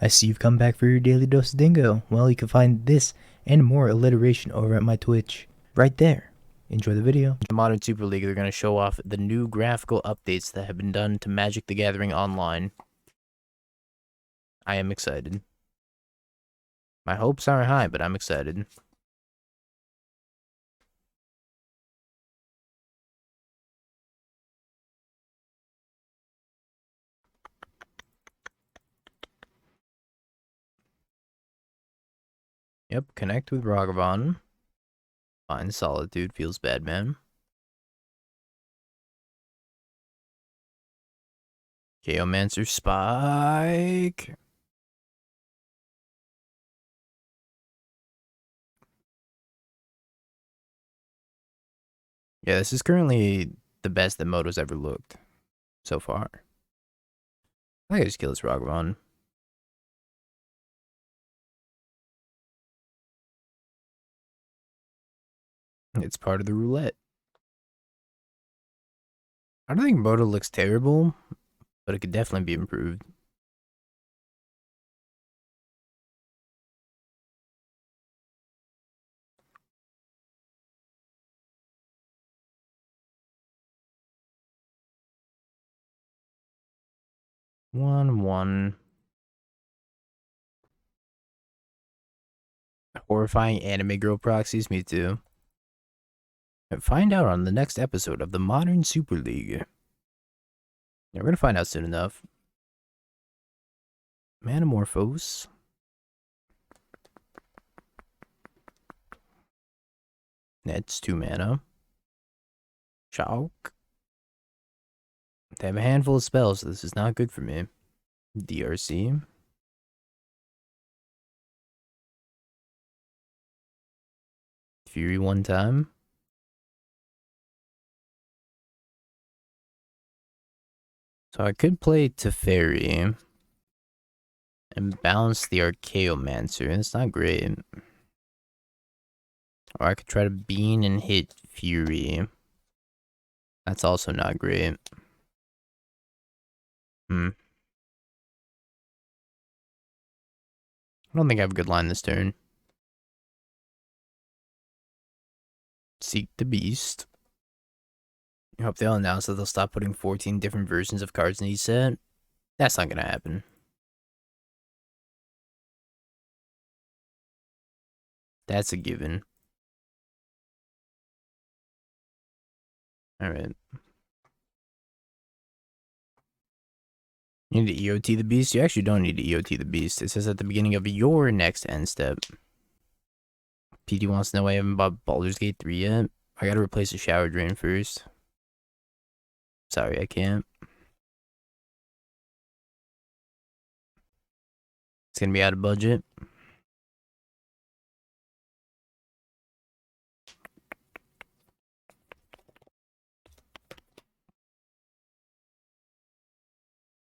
I see you've come back for your daily dose of dingo. Well, you can find this and more alliteration over at my Twitch. Right there. Enjoy the video. The Modern Super League, they're going to show off the new graphical updates that have been done to Magic the Gathering Online. I am excited. My hopes aren't high, but I'm excited. Yep, connect with Raugrin. Find Solitude, feels bad, man. Chaomancer Spike. Yeah, this is currently the best that Moto's ever looked so far. I think I just kill this Raugrin. It's part of the roulette. I don't think Moto looks terrible, but it could definitely be improved. One. Horrifying anime girl proxies, me too. And find out on the next episode of the Modern Super League. Yeah, we're gonna find out soon enough. Manamorphose. That's 2 mana. Chalk. They have a handful of spells, so this is not good for me. DRC. Fury 1 time. So I could play Teferi and bounce the Archaeomancer. It's not great. Or I could try to bean and hit Fury. That's also not great. I don't think I have a good line this turn. Seek the Beast. I hope they'll announce that they'll stop putting 14 different versions of cards in each set. That's not gonna happen. That's a given. Alright. You need to EOT the Beast? You actually don't need to EOT the Beast. It says at the beginning of your next end step. PD wants to know I haven't bought Baldur's Gate 3 yet. I gotta replace the shower drain first. Sorry, I can't. It's gonna be out of budget.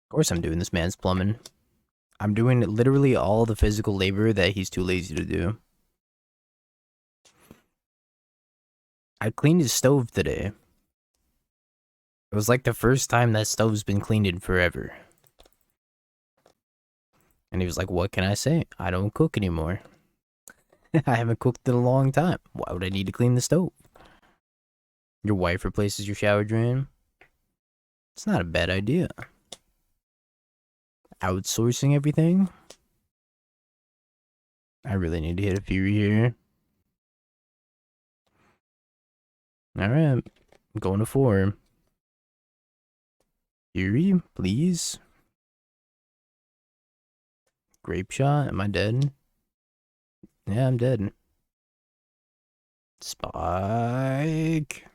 Of course I'm doing this man's plumbing. I'm doing literally all the physical labor that he's too lazy to do. I cleaned his stove today. It was like the first time that stove's been cleaned in forever. And he was like, what can I say? I don't cook anymore. I haven't cooked in a long time. Why would I need to clean the stove? Your wife replaces your shower drain? It's not a bad idea. Outsourcing everything? I really need to hit a Fury here. Alright. I'm going to 4. Fury, please. Grape shot? Am I dead? Yeah, I'm dead. Spike.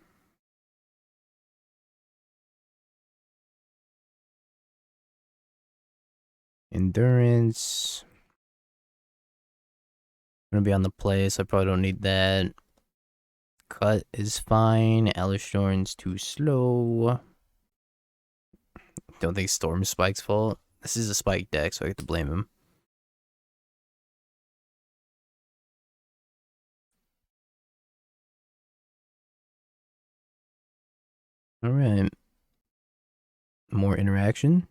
Endurance. I'm gonna be on the play, so I probably don't need that. Cut is fine. Elesh Thorn's too slow. Don't think Storm Spike's fault. This is a Spike deck, so I get to blame him. Alright. More interaction.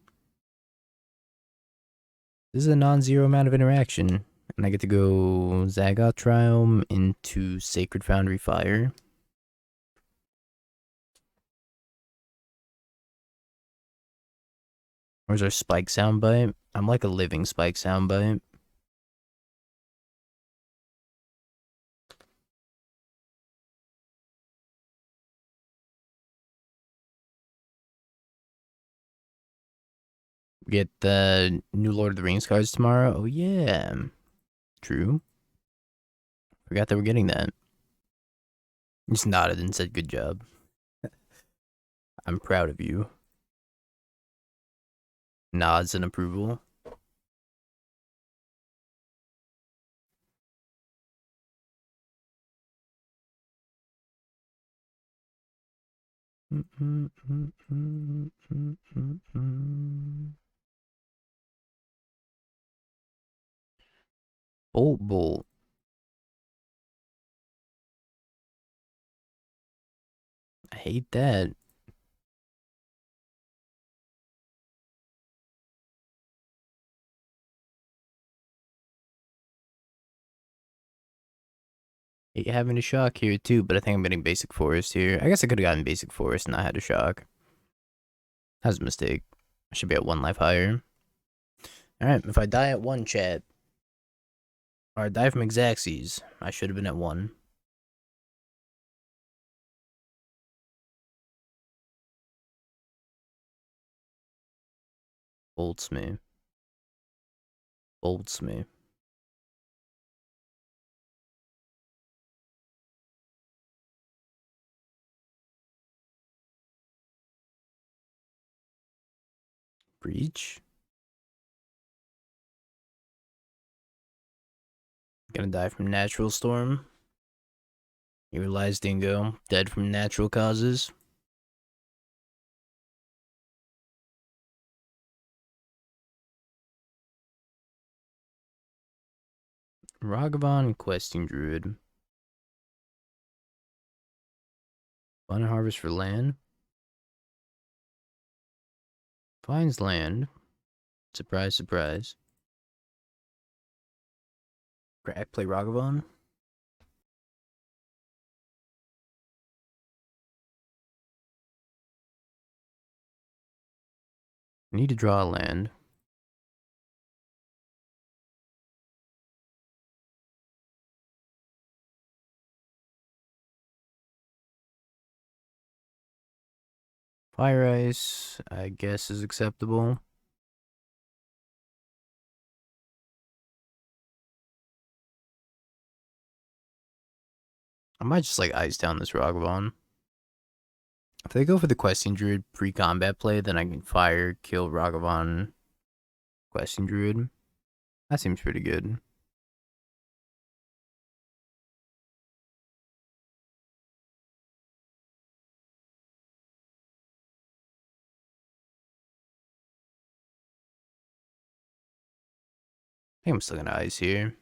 This is a non-zero amount of interaction. And I get to go Zagoth Triome into Sacred Foundry Fire. Where's our Spike soundbite? I'm like a living Spike soundbite. We get the new Lord of the Rings cards tomorrow. Oh yeah. True. Forgot that we're getting that. Just nodded and said good job. I'm proud of you. Nods in approval. Bolt. I hate that. Hate having a shock here too, but I think I'm getting basic forest here. I guess I could have gotten basic forest and not had a shock. That was a mistake. I should be at 1 life higher. Alright, if I die at 1, chat. Or I die from Xaxes, I should have been at 1. Bolts me. Bolts me. Breach? Gonna die from natural storm. Here lies Dingo, dead from natural causes. Ragavan, Questing Druid. Fun harvest for land. Finds land. Surprise, surprise. Crack, play Ragavan. Need to draw a land. Fire Ice, I guess, is acceptable. I might just like ice down this Ragavan. If they go for the Questing Druid pre-combat play, then I can fire, kill Ragavan, Questing Druid. That seems pretty good. I think I'm still gonna ice here.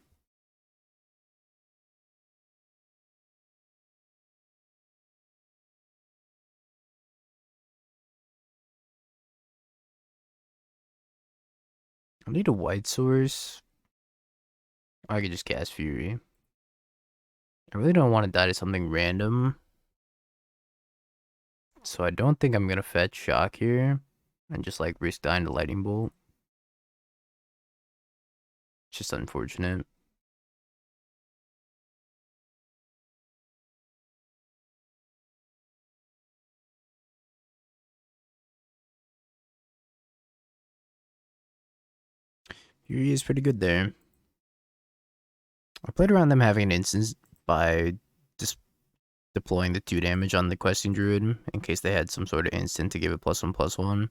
I need a white source. I could just cast Fury. I really don't want to die to something random. So I don't think I'm gonna fetch Shock here. And just like risk dying to Lightning Bolt. It's just unfortunate. Fury is pretty good there. I played around them having an instance by just deploying the 2 damage on the Questing Druid in case they had some sort of instant to give it +1/+1.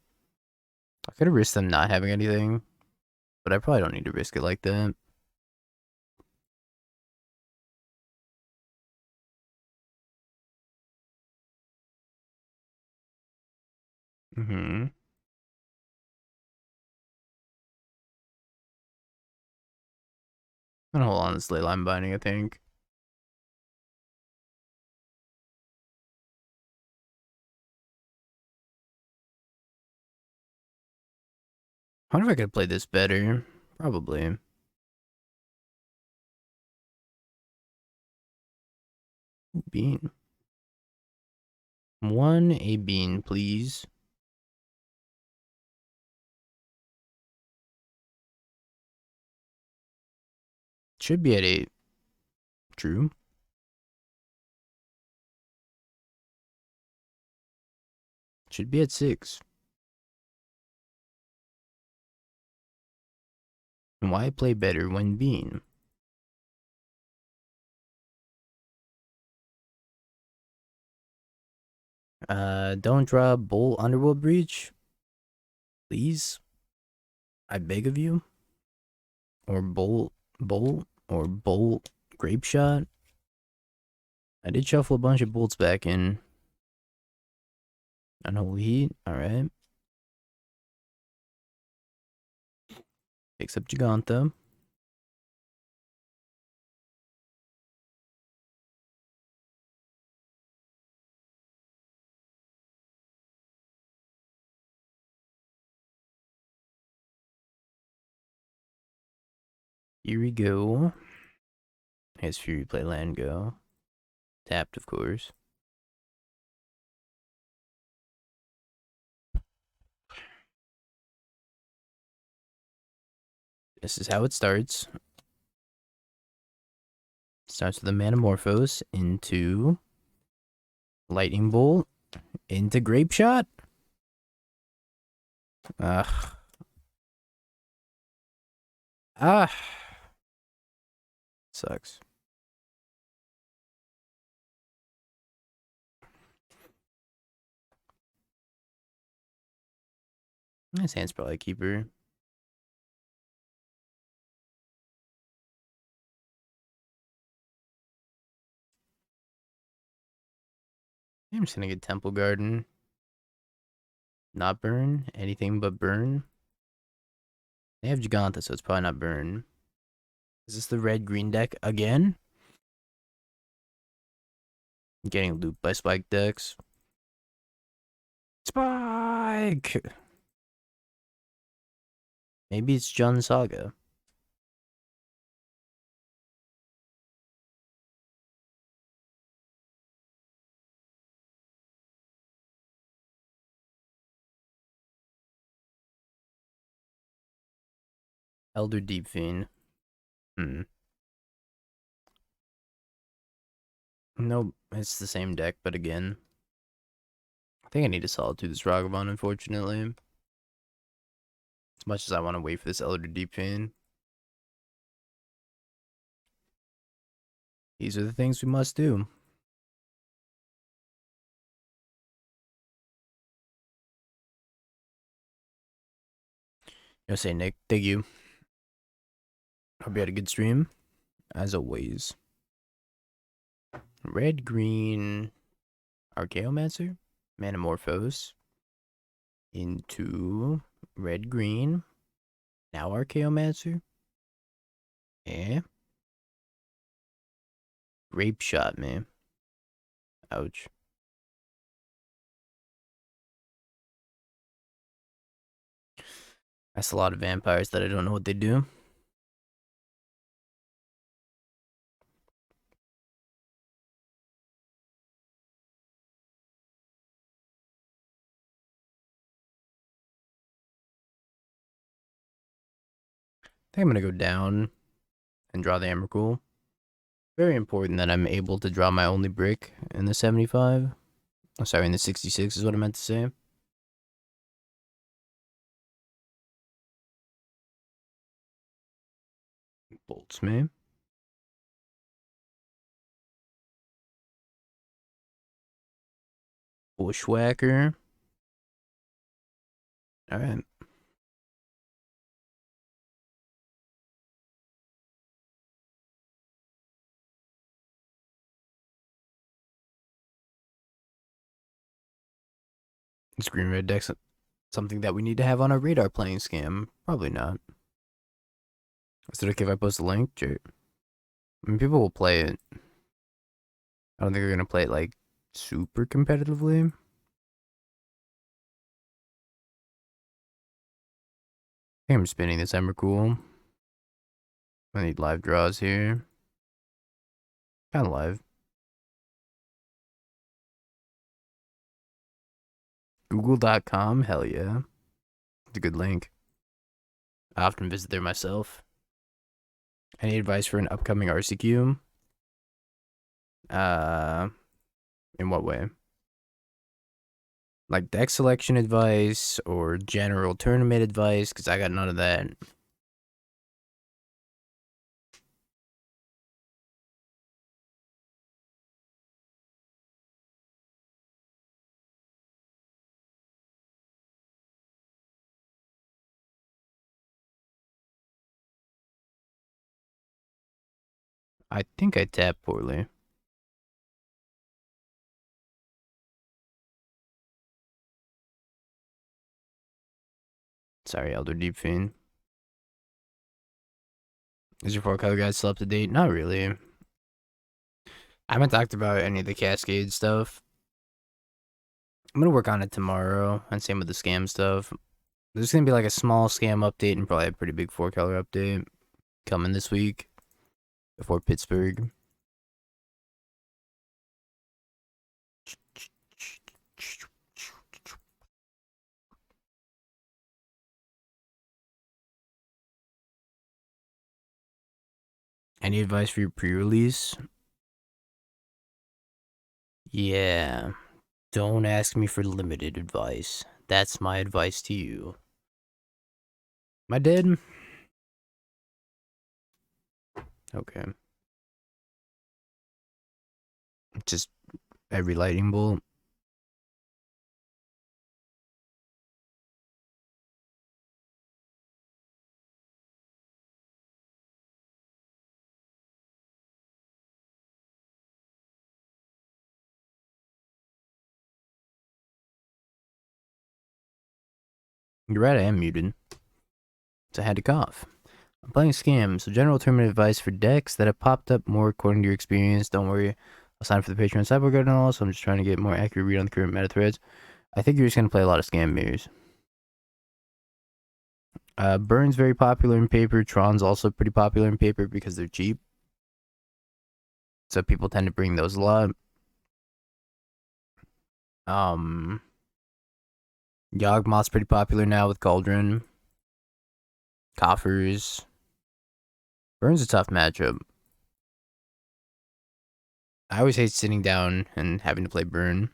I could have risked them not having anything, but I probably don't need to risk it like that. I'm gonna hold on to this Leyline Binding, I think. I wonder if I could play this better. Probably. Bean. A bean, please. Should be at 8. True. Should be at 6. Why play better when bean? Don't draw Bolt Underworld Breach. Please. I beg of you. Or Bolt, or Bolt Grape Shot. I did shuffle a bunch of bolts back in. Unholy Heat, alright. Picks up Giganta. Here we go. Has Fury play land go. Tapped, of course. This is how it starts. Starts with a Manamorphose into Lightning Bolt into Grape Shot. Ah. Sucks. This hand's probably a keeper. I'm just gonna get Temple Garden. Not burn. Anything but burn. They have Giganta, so it's probably not burn. Is this the red-green deck again? Getting looped by Spike decks. Spike! Maybe it's Jun Saga. Elder Deep-Fiend. Nope, it's the same deck, but again. I think I need to Solitude this Ragavan, unfortunately. As much as I want to wait for this Elder Deep-Fiend. These are the things we must do. Say, Nick, thank you. Hope you had a good stream, as always. Red, green, Archaeomancer, Manamorphose, into red, green, now Archaeomancer, Grape Shot, man. Ouch. That's a lot of vampires that I don't know what they do. I think I'm going to go down and draw the Emrakul. Very important that I'm able to draw my only brick in the 75. Oh, sorry, in the 66 is what I meant to say. Bolts me. Bushwhacker. Alright. This green red deck's something that we need to have on our radar playing scam. Probably not. Is it okay if I post a link? Sure. I mean, people will play it. I don't think they're gonna play it like super competitively. I think I'm spinning this Emrakul. I need live draws here. Kind of live. Google.com? Hell yeah. It's a good link. I often visit there myself. Any advice for an upcoming RCQ? In what way? Like deck selection advice or general tournament advice? Because I got none of that. I think I tapped poorly. Sorry, Elder Deep-Fiend. Is your 4-color guide still up to date? Not really. I haven't talked about any of the Cascade stuff. I'm gonna work on it tomorrow, and same with the scam stuff. There's gonna be like a small scam update and probably a pretty big 4-color update coming this week before Pittsburgh. Any advice for your pre-release? Yeah. Don't ask me for limited advice. That's my advice to you. Am I dead? Okay. Just every lightning bolt. You're right, I am muted. So I had to cough. I'm playing Scam, so general tournament advice for decks that have popped up more according to your experience. Don't worry, I'll sign for the Patreon Cyborg Guard and all, so I'm just trying to get more accurate read on the current meta threads. I think you're just going to play a lot of Scam mirrors. Burn's very popular in paper. Tron's also pretty popular in paper because they're cheap. So people tend to bring those a lot. Yawgmoth's pretty popular now with Cauldron. Coffers. Burn's a tough matchup. I always hate sitting down and having to play Burn.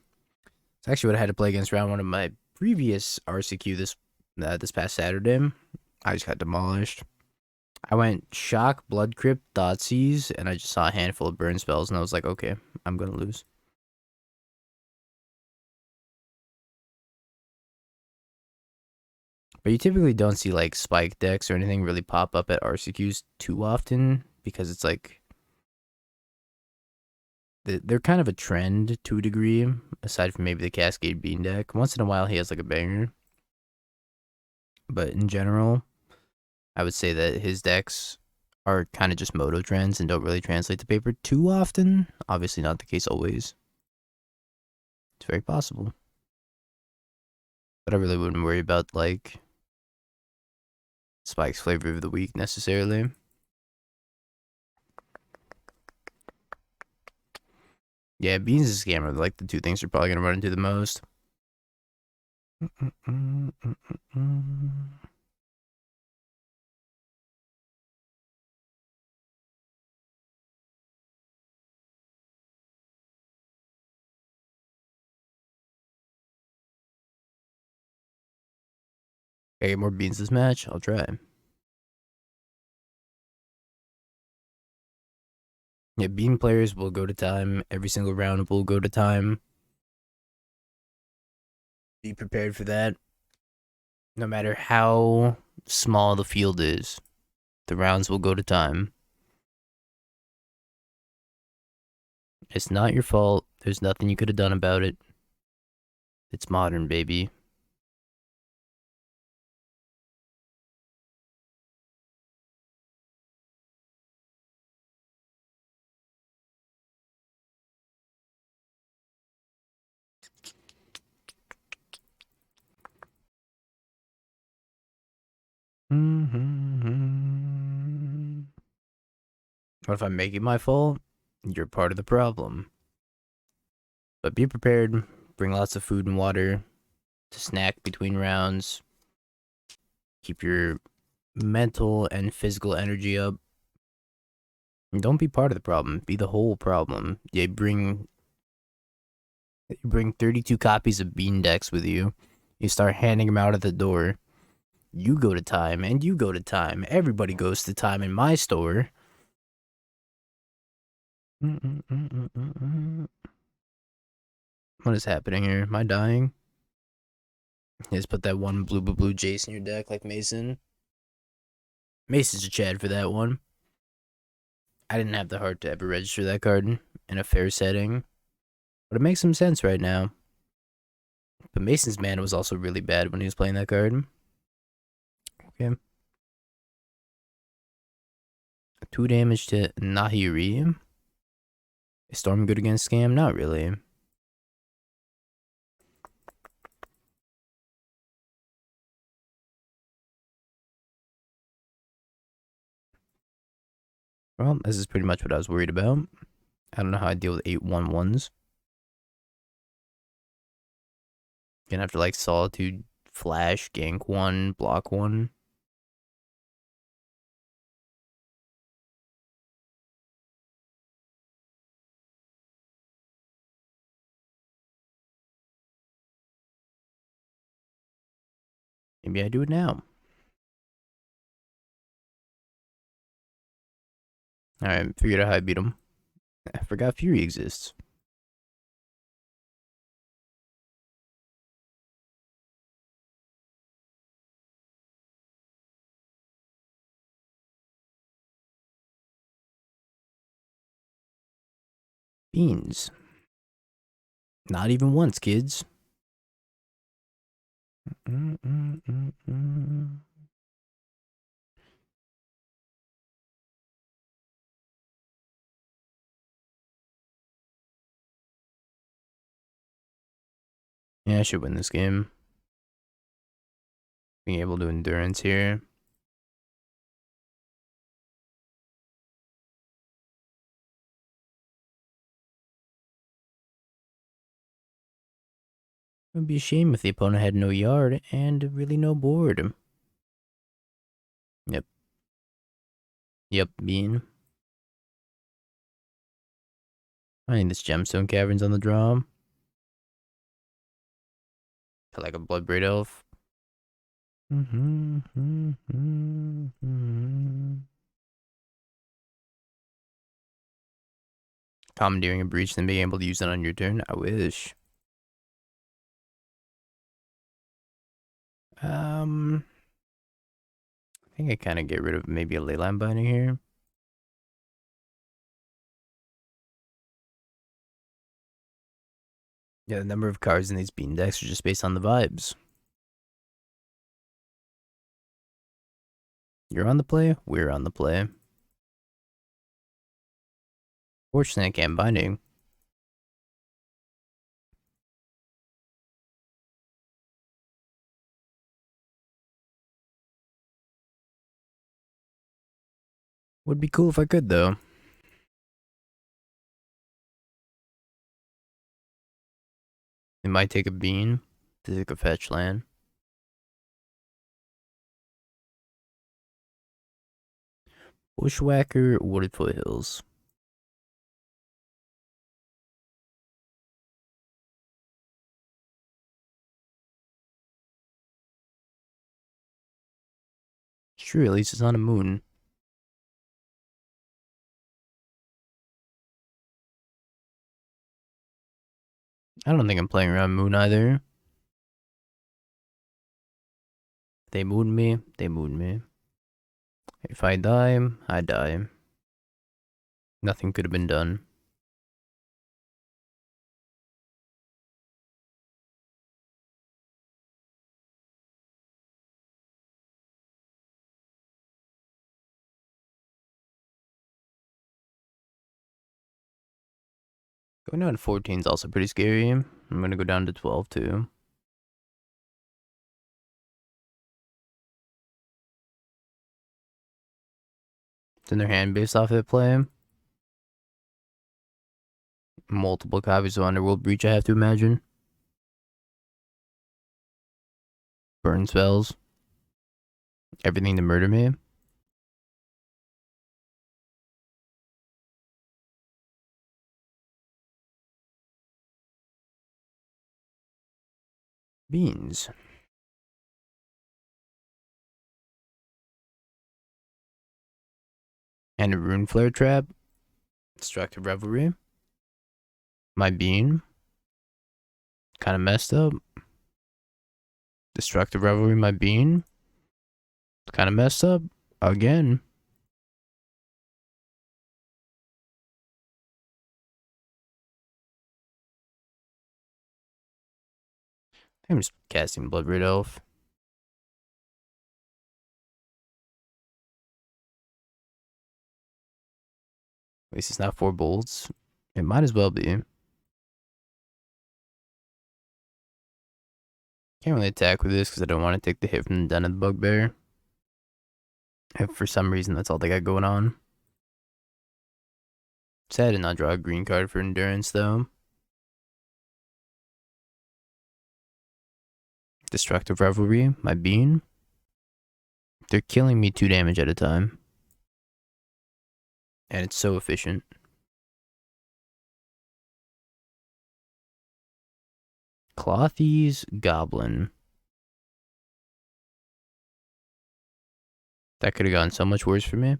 It's actually what I had to play against round one of my previous RCQ this past Saturday. I just got demolished. I went Shock, Blood Crypt, Thoughtseize, and I just saw a handful of burn spells, and I was like, okay, I'm gonna lose. But you typically don't see like spike decks or anything really pop up at RCQs too often because it's like they're kind of a trend to a degree, aside from maybe the Cascade Bean deck. Once in a while, he has like a banger. But in general, I would say that his decks are kind of just moto trends and don't really translate to paper too often. Obviously not the case always. It's very possible. But I really wouldn't worry about like Spike's flavor of the week necessarily. Yeah, Beans is a scammer. Like the two things you're probably gonna run into the most. I get more beans this match. I'll try. Yeah, bean players will go to time. Every single round will go to time. Be prepared for that. No matter how small the field is, the rounds will go to time. It's not your fault. There's nothing you could have done about it. It's modern, baby. What if I make it my fault? You're part of the problem. But be prepared. Bring lots of food and water to snack between rounds. Keep your mental and physical energy up. And don't be part of the problem. Be the whole problem. You bring 32 copies of Bean decks with you. You start handing them out at the door. You go to time, and you go to time. Everybody goes to time in my store. What is happening here? Am I dying? Just put that one blue Jace in your deck like Mason. Mason's a Chad for that one. I didn't have the heart to ever register that card in a fair setting. But it makes some sense right now. But Mason's mana was also really bad when he was playing that card. Okay. 2 damage to Nahiri. Is Storm good against Scam? Not really. Well, this is pretty much what I was worried about. I don't know how I deal with 8/1/1s. Gonna have to like Solitude, Flash, Gank 1, Block 1. Maybe I do it now. Alright, figured out how I beat him. I forgot Fury exists. Beans. Not even once, kids. Yeah, I should win this game. Being able to endurance here. It would be a shame if the opponent had no yard and really no board. Yep. Yep, Bean. I need this Gemstone Caverns on the draw. I like a Bloodbraid Elf. Commandeering a breach and being able to use it on your turn. I wish. I think I kind of get rid of maybe a Leyline Binding here. Yeah, the number of cards in these Bean decks are just based on the vibes. You're on the play, we're on the play. Fortunately, I can't Binding. Would be cool if I could, though. It might take a Bean to take a fetch land. Bushwhacker, Wooded Foothills. It's true, at least it's on a moon. I don't think I'm playing around moon either. They moon me, they moon me. If I die, I die. Nothing could have been done. Going down to 14 is also pretty scary. I'm gonna go down to 12 too. in their hand based off of that play. Multiple copies of Underworld Breach, I have to imagine. Burn spells. Everything to murder me. Beans. And a Rune Flare Trap. Destructive Revelry. My Bean. Kind of messed up. Destructive Revelry, my Bean. Kind of messed up. Again. I'm just casting Bloodbraid Elf. At least it's not 4 bolts. It might as well be. Can't really attack with this because I don't want to take the hit from the Den of the Bugbear. If for some reason that's all they got going on. Sad to not draw a green card for Endurance though. Destructive Revelry, my Bean. They're killing me 2 damage at a time. And it's so efficient. Clothy's Goblin. That could have gone so much worse for me.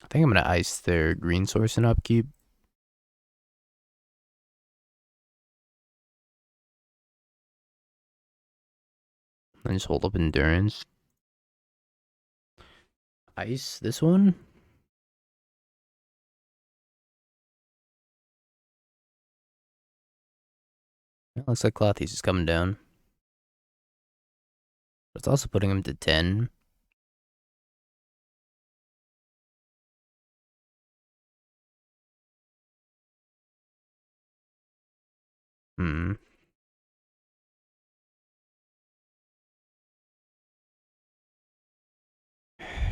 I think I'm going to ice their green source and upkeep. And just hold up Endurance. Ice this one. It looks like Clothy's is coming down. But it's also putting him to 10.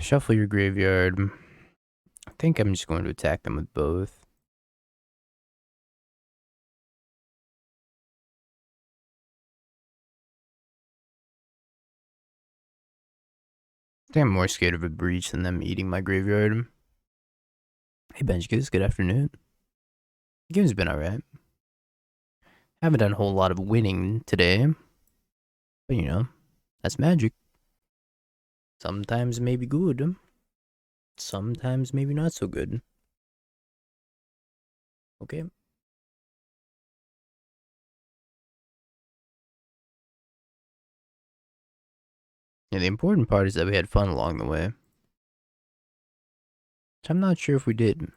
Shuffle your graveyard. I think I'm just going to attack them with both. I think I'm more scared of a breach than them eating my graveyard. Hey Benjkis, good afternoon. The game's been alright. Haven't done a whole lot of winning today. But you know, that's magic. Sometimes maybe good. Sometimes maybe not so good. Okay. Yeah, the important part is that we had fun along the way. Which I'm not sure if we did.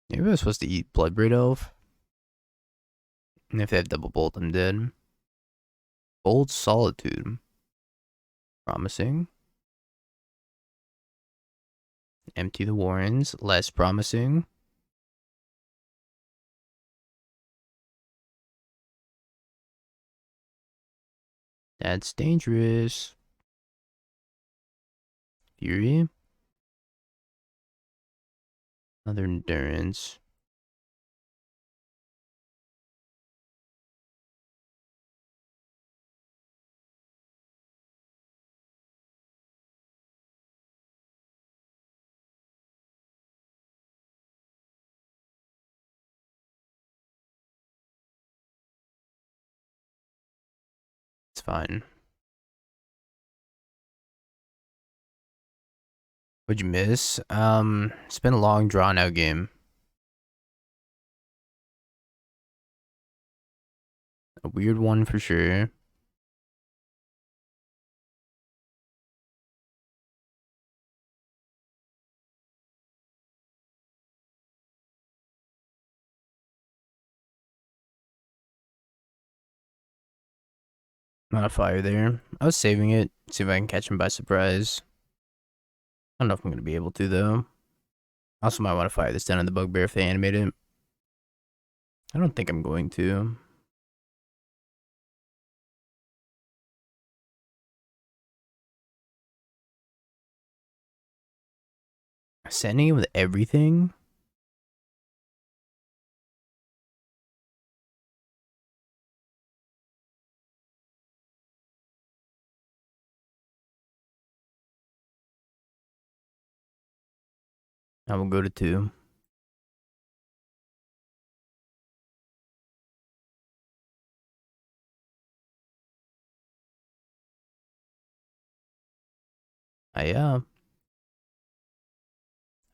Maybe I was supposed to eat Bloodbraid Elf. And if they have double bolt, I'm dead. Bold Solitude. Promising. Empty the Warrens. Less promising. That's dangerous. Fury. Another Endurance. It's fine. What'd you miss? It's been a long, drawn-out game. A weird one for sure. Not a fire there. I was saving it. See if I can catch him by surprise. I don't know if I'm going to be able to, though. I also might want to fire this down in the Bugbear if they animate it. I don't think I'm going to. Sending it with everything? I will go to 2. I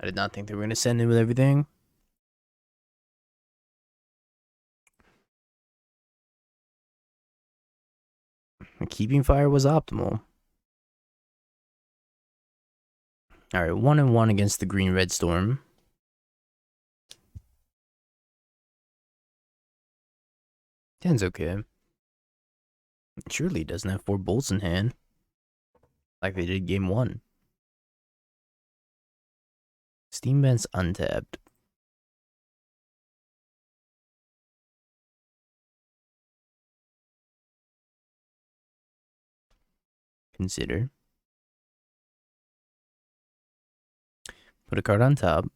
did not think they were going to send it with everything. Keeping fire was optimal. Alright, 1-1 against the green-red storm. Ten's okay. Surely he doesn't have 4 bolts in hand. Like they did game 1. Steam Vent's untapped. Consider. Put a card on top.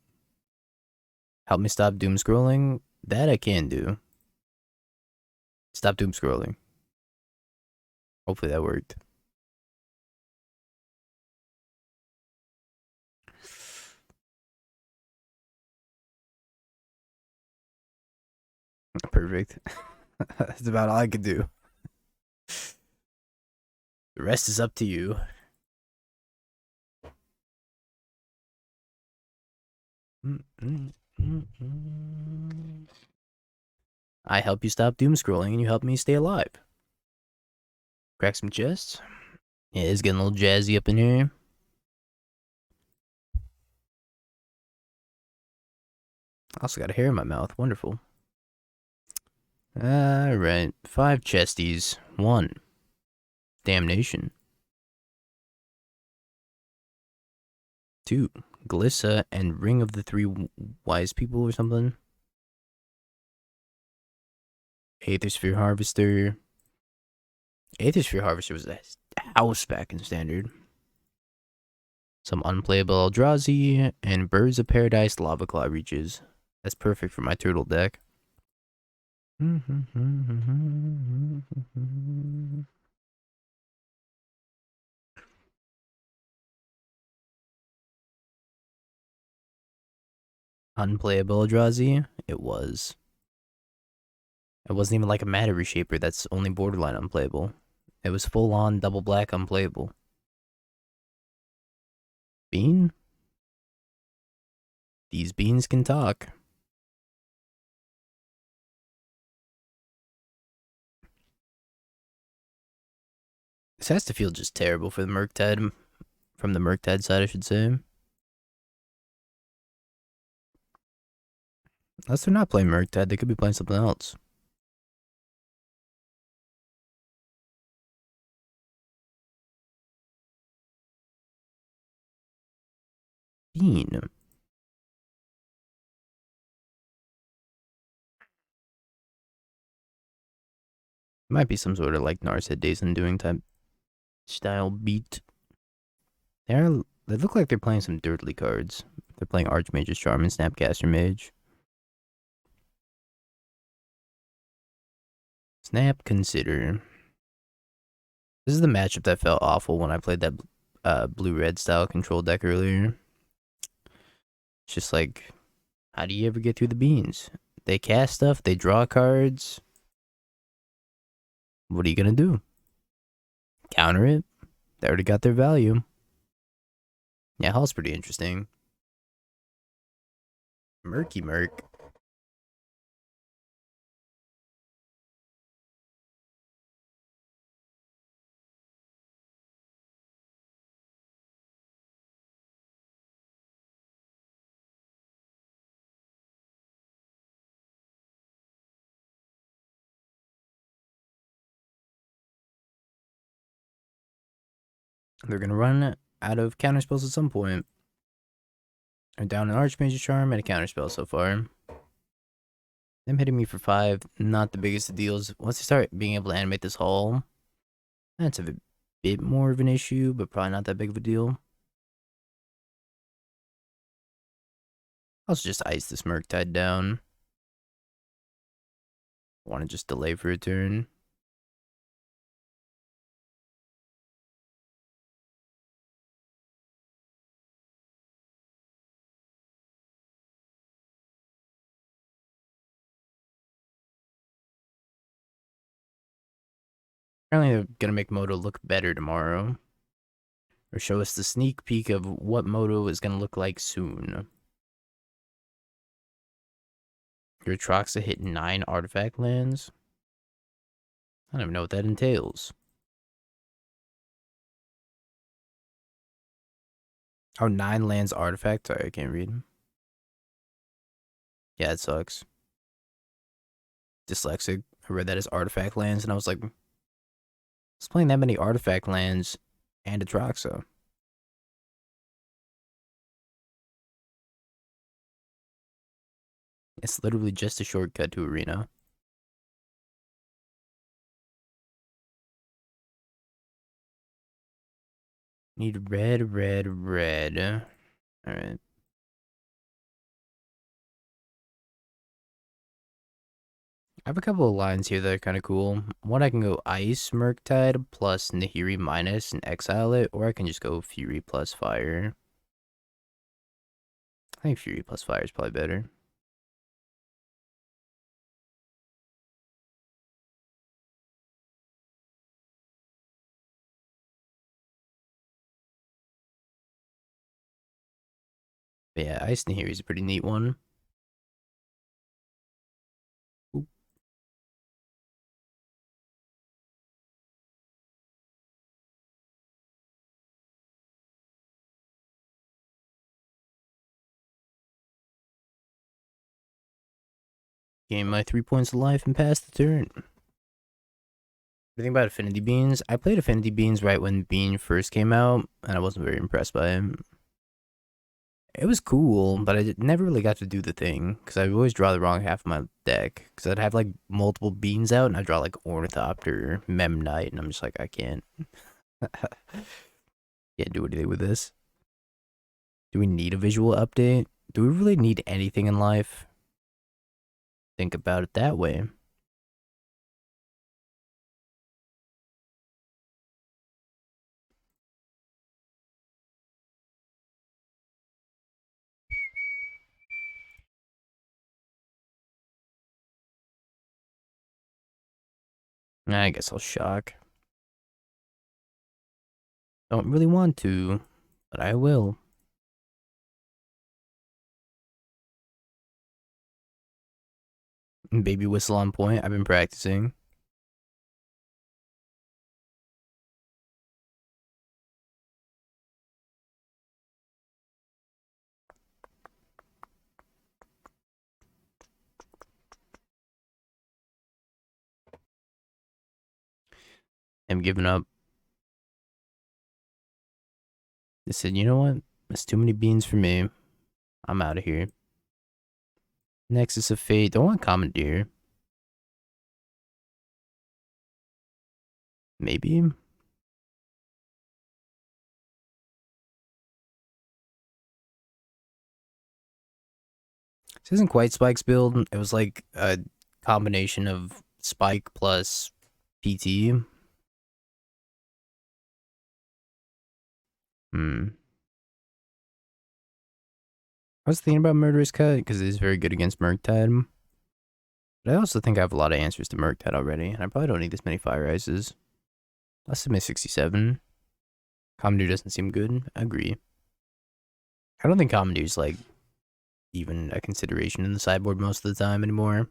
Help me stop doom scrolling. That I can do. Stop doom scrolling. Hopefully that worked. Perfect. That's about all I could do. The rest is up to you. I help you stop doom scrolling and you help me stay alive. Crack some chests. Yeah, it's getting a little jazzy up in here. Also got a hair in my mouth. Wonderful. Alright. 5 chesties. 1. Damnation. 2. Glissa and Ring of the 3 Wise People or something. Aethersphere Harvester. Aethersphere Harvester was a house back in Standard. Some unplayable Eldrazi and Birds of Paradise Lava Claw Reaches. That's perfect for my turtle deck. Unplayable Eldrazi? It was. It wasn't even like a matter reshaper that's only borderline unplayable. It was full on double black unplayable. Bean? These beans can talk. This has to feel just terrible for the Murktide. From the Murktide side, I should say. Unless they're not playing Murktide, they could be playing something else. Bean. Might be some sort of like Narset Days Undoing type style beat. They look like they're playing some dirtly cards. They're playing Archmage's Charm and Snapcaster Mage. Snap Consider. This is the matchup that felt awful when I played that blue-red style control deck earlier. It's just like, how do you ever get through the beans? They cast stuff, they draw cards. What are you gonna do? Counter it? They already got their value. Yeah, Hall's pretty interesting. Murky Murk. They're gonna run out of counter spells at some point. I'm down an Archmage's Charm and a counterspell so far. Them hitting me for 5, not the biggest of deals. Once I start being able to animate this hull, that's a bit more of an issue, but probably not that big of a deal. I'll just ice this Murktide down. Want to just delay for a turn. Apparently they're going to make Moto look better tomorrow. Or show us the sneak peek of what Moto is going to look like soon. Your Troxa hit 9 artifact lands? I don't even know what that entails. Oh, 9 lands artifact? Sorry, I can't read. Yeah, it sucks. Dyslexic. I read that as artifact lands, and I was like, I was playing that many artifact lands and a Troxa. It's literally just a shortcut to Arena. Need red, red, red. Alright. I have a couple of lines here that are kind of cool. One, I can go Ice Murktide plus Nahiri minus and exile it, or I can just go Fury plus Fire. I think Fury plus Fire is probably better. But yeah, Ice Nahiri is a pretty neat one. Ooh. Gain my 3 points of life and pass the turn. The thing about Affinity Beans, I played Affinity Beans right when Bean first came out, and I wasn't very impressed by him. It was cool, but I never really got to do the thing, because I always draw the wrong half of my deck. Because I'd have, like, multiple Beans out, and I'd draw, like, Ornithopter, Memnite, and I'm just like, I can't. Can't do anything with this. Do we need a visual update? Do we really need anything in life? Think about it that way. I guess I'll shock. Don't really want to, but I will. Baby whistle on point. I've been practicing. I'm giving up. They said, you know what? That's too many beans for me. I'm out of here. Nexus of Fate. Don't want Commandeer. Maybe. This isn't quite Spike's build. It was like a combination of Spike plus PT. I was thinking about Murderous Cut because it is very good against Murktide. But I also think I have a lot of answers to Murktide already, and I probably don't need this many Fire Ices. Let's submit 67. Commandeer doesn't seem good. I agree. I don't think Commandeer's like even a consideration in the sideboard most of the time anymore.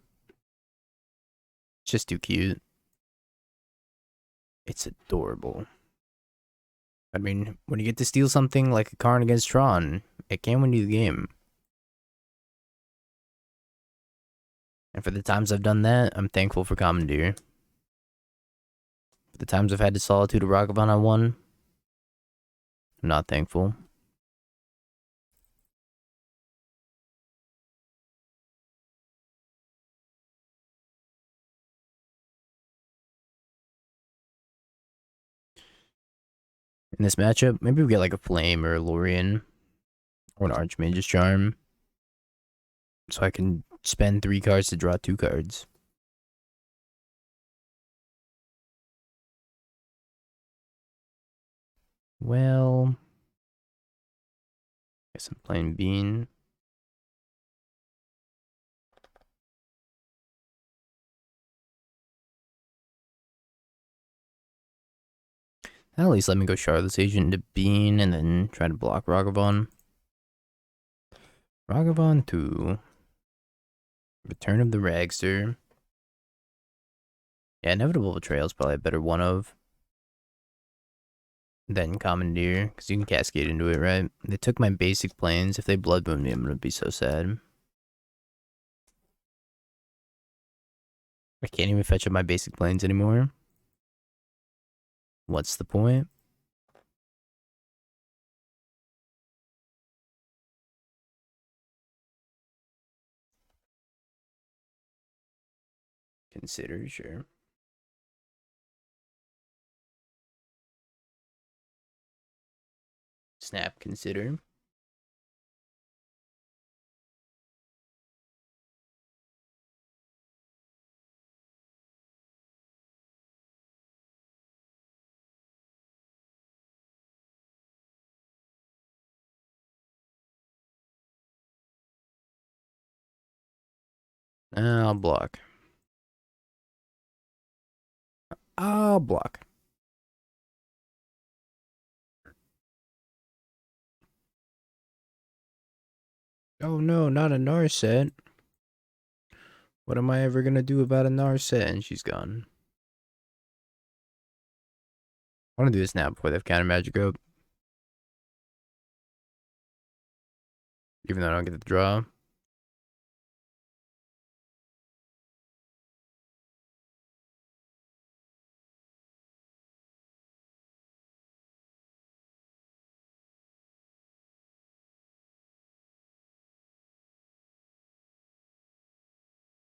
It's just too cute. It's adorable. I mean, when you get to steal something like a Karn against Tron, it can win you the game. And for the times I've done that, I'm thankful for Commandeer. For the times I've had to Solitude a Ragavan on one, I'm not thankful. In this matchup, maybe we get like a Flame or a Lrien or an Archmage's Charm. So I can spend 3 cards to draw 2 cards. Well, guess I'm playing Bean. At least let me go Shardless Agent into Bean and then try to block Ragavan. Ragavan 2. Return of the Ragster. Yeah, Inevitable Betrayal is probably a better one of than Commandeer, because you can Cascade into it, right? They took my basic planes. If they Blood Moon me, I'm gonna be so sad. I can't even fetch up my basic planes anymore. What's the point? Consider, sure. Snap, consider. I'll block. I'll block. Oh no, not a Narset. What am I ever gonna do about a Narset? And she's gone. I wanna do this now before they have counter magic up. Even though I don't get the draw.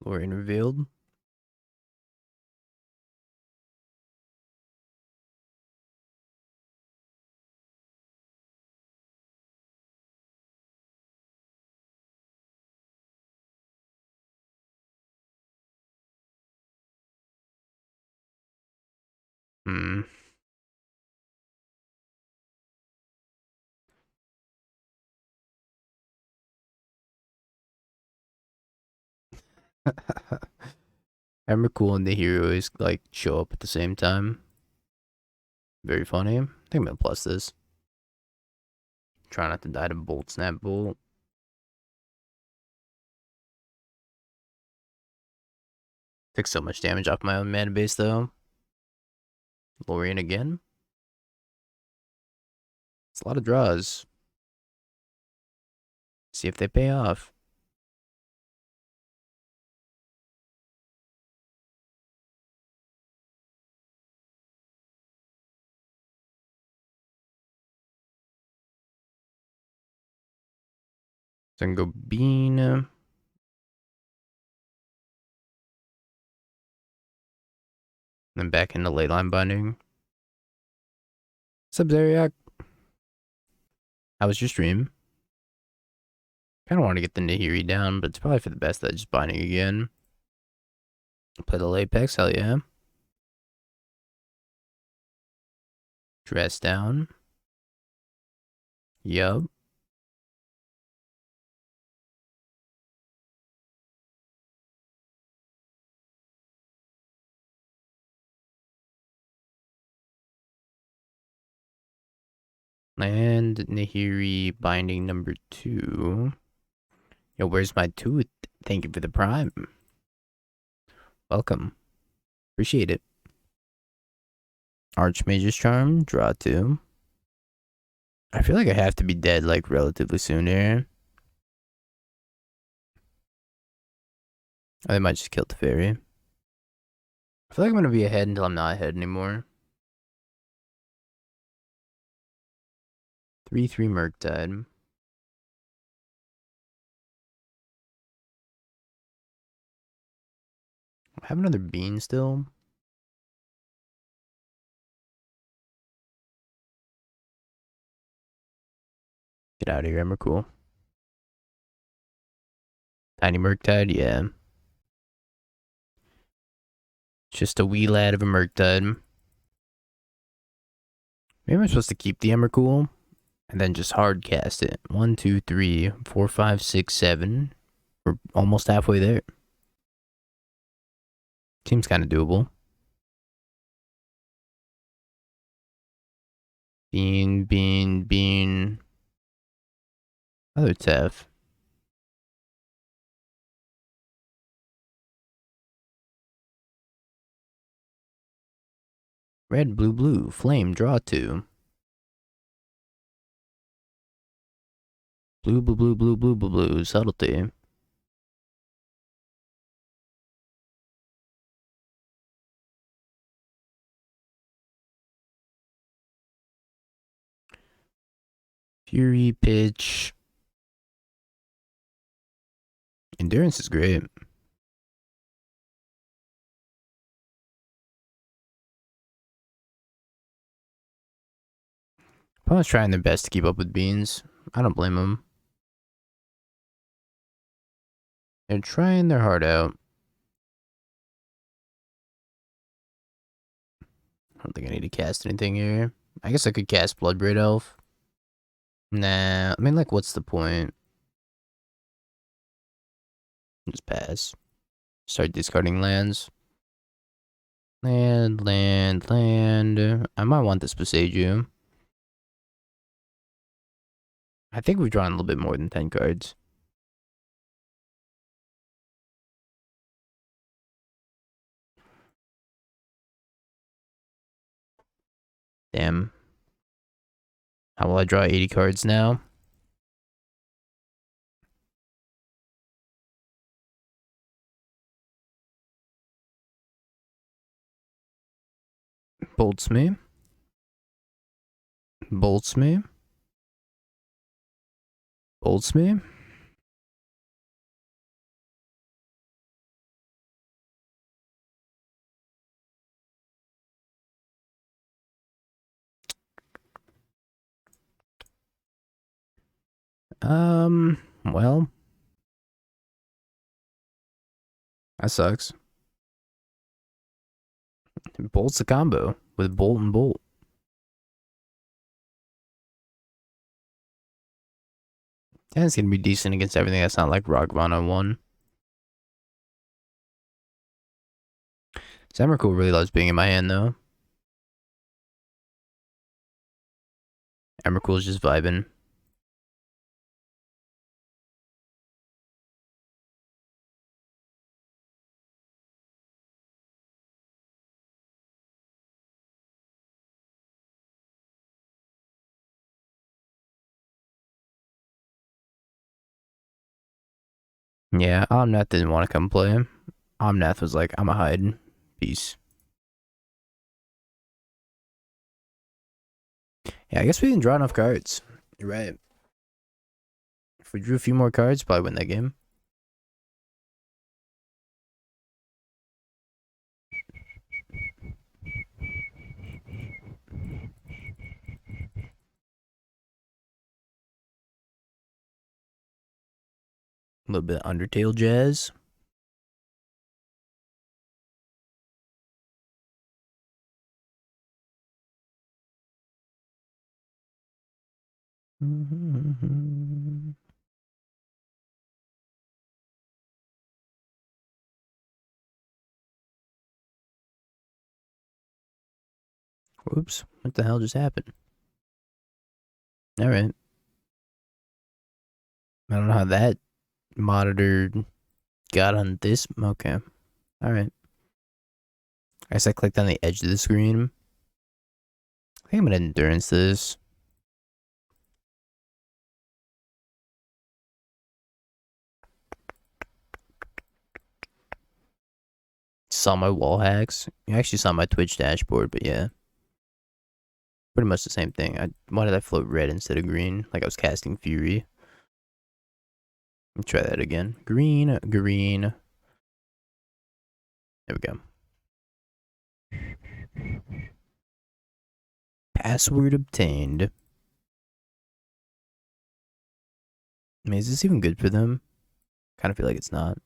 Lrien Revealed. Emrakul and the heroes like show up at the same time. Very funny. I think I'm gonna plus this. Try not to die to Bolt Snap Bolt. Took so much damage off my own mana base though. Lorien again. It's a lot of draws. See if they pay off. So I can go Bean. Then back into Leyline Binding. What's up, Zeriak? How was your stream? Kinda want to get the Nahiri down, but it's probably for the best that just binding again. Play the Apex, hell yeah. Dress down. Yup. And Nahiri binding number 2. Yo, where's my tooth? Thank you for the prime. Welcome. Appreciate it. Archmage's Charm, draw 2. I feel like I have to be dead like relatively soon here. Oh, they might just kill the fairy. I feel like I'm gonna be ahead until I'm not ahead anymore. 3/3 Murktide. I have another bean still. Get out of here, Emrakul. Tiny Murktide, yeah. Just a wee lad of a Murktide. Maybe I'm supposed to keep the Emrakul and then just hard cast it. 1, 2, 3, 4, 5, 6, 7. We're almost halfway there. Seems kind of doable. Bean. Other Tef. Red, blue. Flame, draw 2. Blue. Subtlety. Fury, pitch. Endurance is great. Opponent's trying their best to keep up with Beans. I don't blame them. They're trying their heart out. I don't think I need to cast anything here. I guess I could cast Bloodbraid Elf. Nah, I mean, like, what's the point? Just pass. Start discarding lands. Land. I might want this Besage. I think we've drawn a little bit more than 10 cards. Damn. How will I draw 80 cards now? Bolts me. Well, that sucks. Bolt's a combo with Bolt and Bolt. And it's gonna be decent against everything that's not like Rogvan on 1. Emrakul really loves being in my hand though. Emrakul's just vibing. Yeah, Omnath didn't want to come play. Omnath was like, I'm a hide. Peace. Yeah, I guess we didn't draw enough cards. You're right. If we drew a few more cards, probably win that game. A little bit of Undertale jazz. Whoops, what the hell just happened? Alright. I don't know how that monitor got on this. Okay. Alright. I guess I clicked on the edge of the screen. I think I'm gonna endurance this. Saw my wall hacks. You actually saw my Twitch dashboard, but yeah. Pretty much the same thing. Why did I float red instead of green? Like I was casting Fury. Let me try that again. Green. There we go. Password obtained. I mean, is this even good for them? Kind of feel like it's not.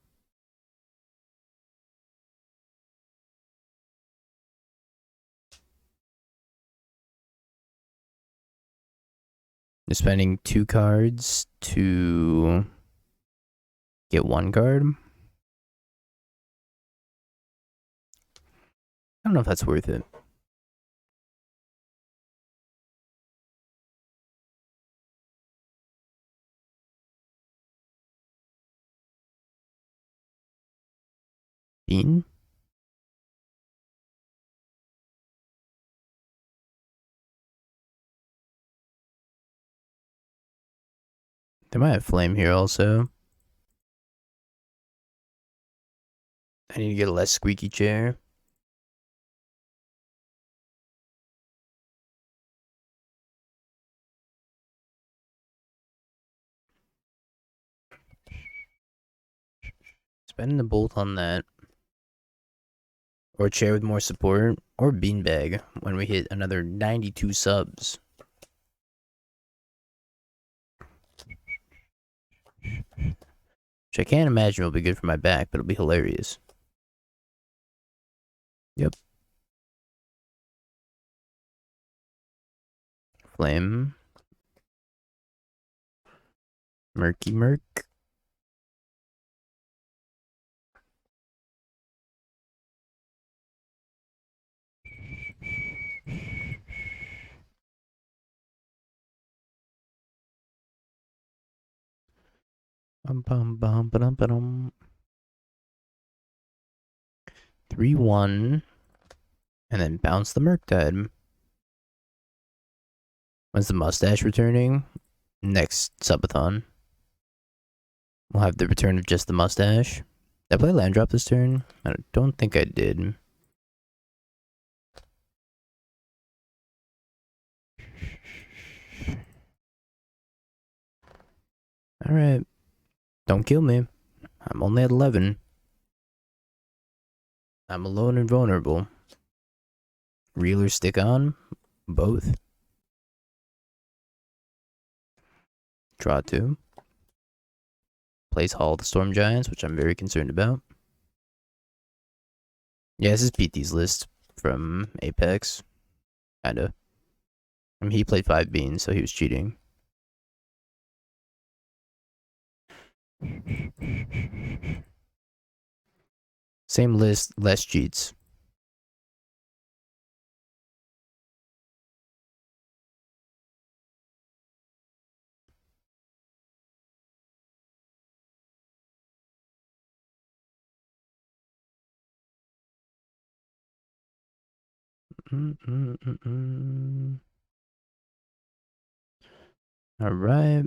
You're spending 2 cards to get 1 card. I don't know if that's worth it. Bean? They might have flame here also. I need to get a less squeaky chair. Spending the bolt on that. Or a chair with more support. Or beanbag when we hit another 92 subs. Which I can't imagine will be good for my back, but it'll be hilarious. Yep. Flame. Murky Murk. Bum bum bum ba dum ba dum. 3-1. And then bounce the Murktide. When's the mustache returning? Next subathon. We'll have the return of just the mustache. Did I play land drop this turn? I don't think I did. Alright. Don't kill me. I'm only at 11. I'm alone and vulnerable. Reeler stick on? Both. Draw 2. Plays Hall the Storm Giants, which I'm very concerned about. Yeah, this is PT's list from Apex. Kinda. I mean, he played 5 beans, so he was cheating. Same list, less cheats. Alright.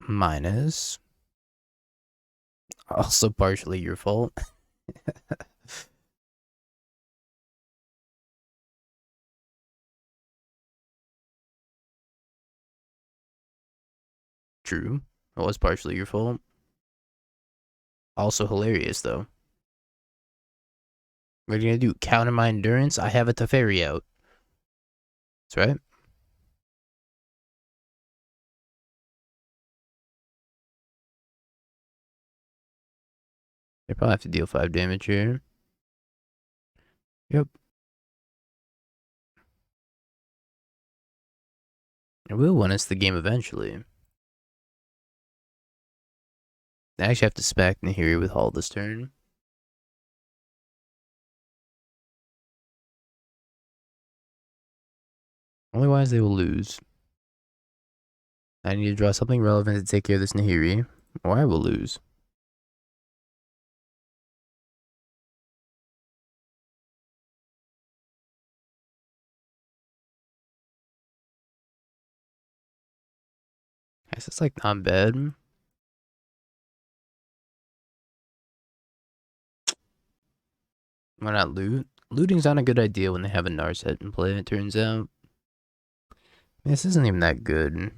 Minus. Also partially your fault. True. It was partially your fault. Also hilarious, though. What are you gonna do? Counter my endurance? I have a Teferi out. That's right. They probably have to deal 5 damage here. Yep. It will win us the game eventually. I actually have to spec Nahiri with Hall this turn. Otherwise, they will lose. I need to draw something relevant to take care of this Nahiri, or I will lose. I guess it's like not bad. Why not loot? Looting's not a good idea when they have a Narset in play, it turns out. This isn't even that good.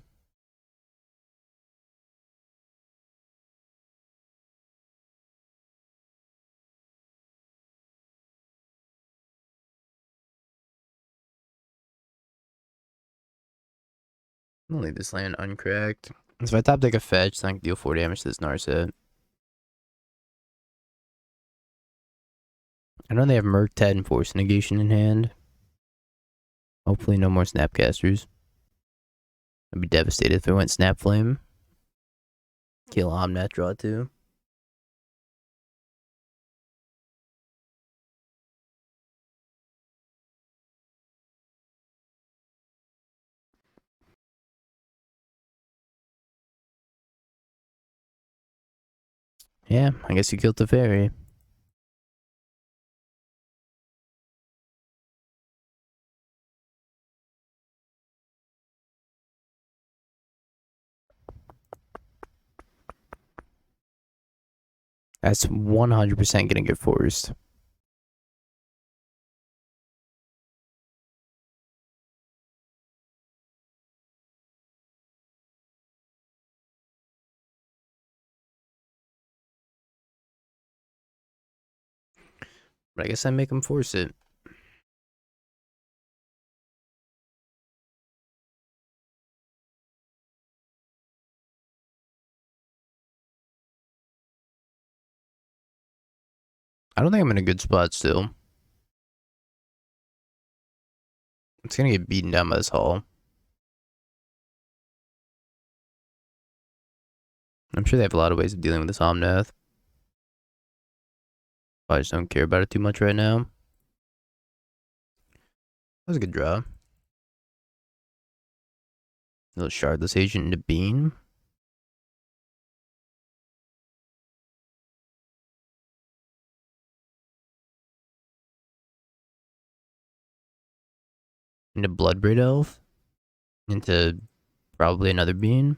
I'll leave this land uncracked. So if I top deck a fetch, then I can deal 4 damage to this Narset. I know they have Murktide and Force Negation in hand. Hopefully no more Snapcasters. I'd be devastated if it went Snap Flame. Kill Omnath, draw 2. Yeah, I guess you killed the fairy. That's 100% gonna get forced. But I guess I make him force it. I don't think I'm in a good spot still. It's gonna get beaten down by this Hall. I'm sure they have a lot of ways of dealing with this Omnath. I just don't care about it too much right now. That was a good draw. Little Shardless Agent into Bean. Into Bloodbraid Elf. Into probably another Bean.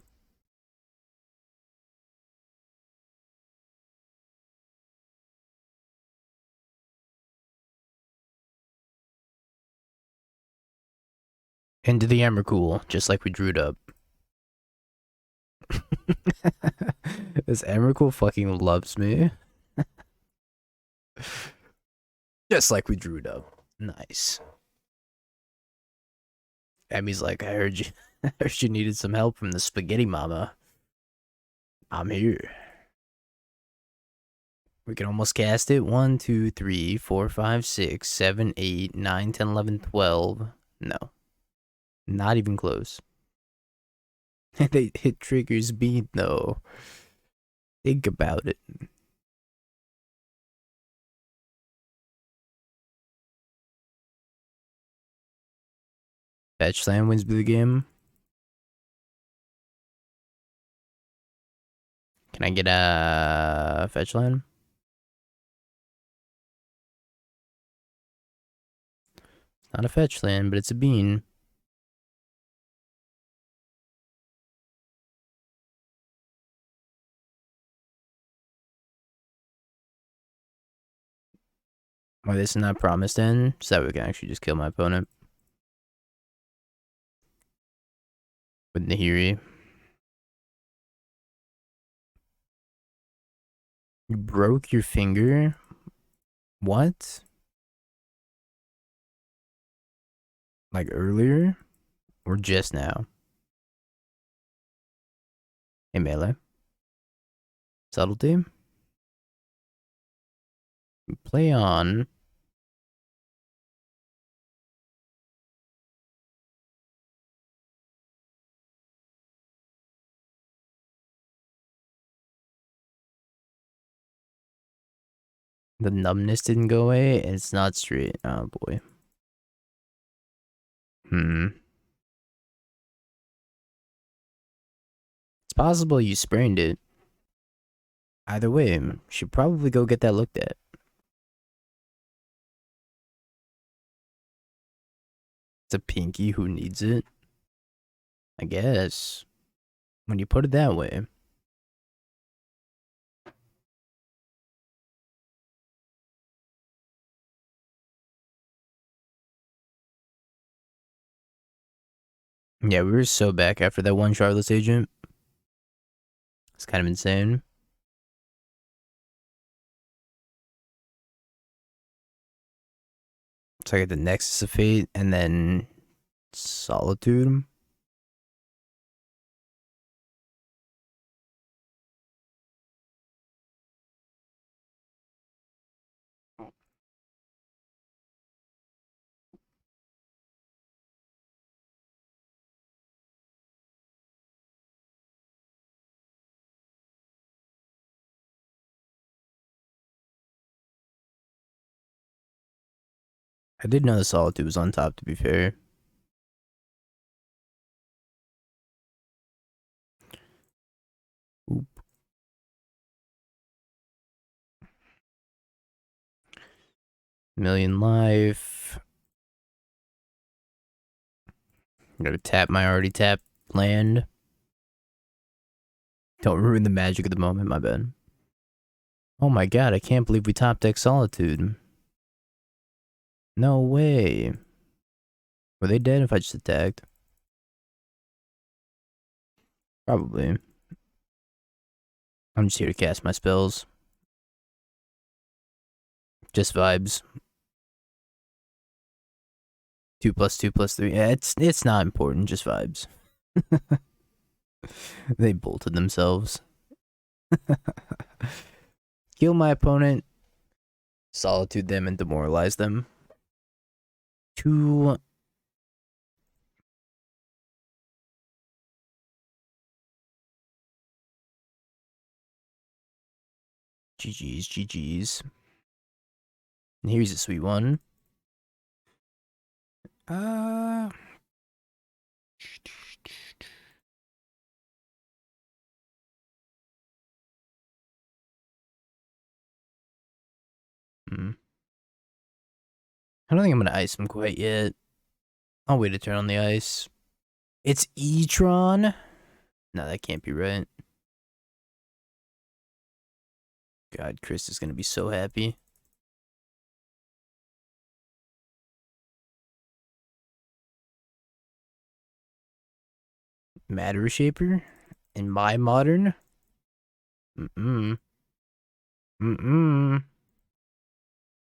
Into the Emrakul, just like we drew it up. This Emrakul fucking loves me. Just like we drew it up. Nice. Emmy's like, I heard you I heard you needed some help from the spaghetti mama. I'm here. We can almost cast it. 1, 2, 3, 4, 5, 6, 7, 8, 9, 10, 11, 12. No. Not even close. They hit triggers beat though. Think about it. Fetch land wins the game. Can I get a fetch land? It's not a fetch land, but it's a bean. Why this is not promised in, so that we can actually just kill my opponent. With Nahiri. You broke your finger? What? Like earlier? Or just now? Hey, melee. Subtlety? Play on. The numbness didn't go away, and it's not straight. Oh boy. It's possible you sprained it. Either way, should probably go get that looked at. It's a pinky who needs it. I guess. When you put it that way. Yeah, we were so back after that one Shardless Agent. It's kind of insane. So I get the Nexus of Fate and then Solitude. I did know the Solitude was on top, to be fair. Oop. Million life. I'm gonna tap my already tapped land. Don't ruin the magic of the moment, my bad. Oh my god, I can't believe we top deck Solitude. No way. Were they dead if I just attacked? Probably. I'm just here to cast my spells. Just vibes. 2+2+3. Yeah, it's not important, just vibes. They bolted themselves. Kill my opponent, Solitude them, and demoralize them. 2. GG's, GG's. And here's a sweet one. Hmm. I don't think I'm gonna ice him quite yet. I'll wait a turn on the ice. It's E-Tron? No, that can't be right. God, Chris is gonna be so happy. Matter Shaper? In my modern? Mm-mm. Mm-mm.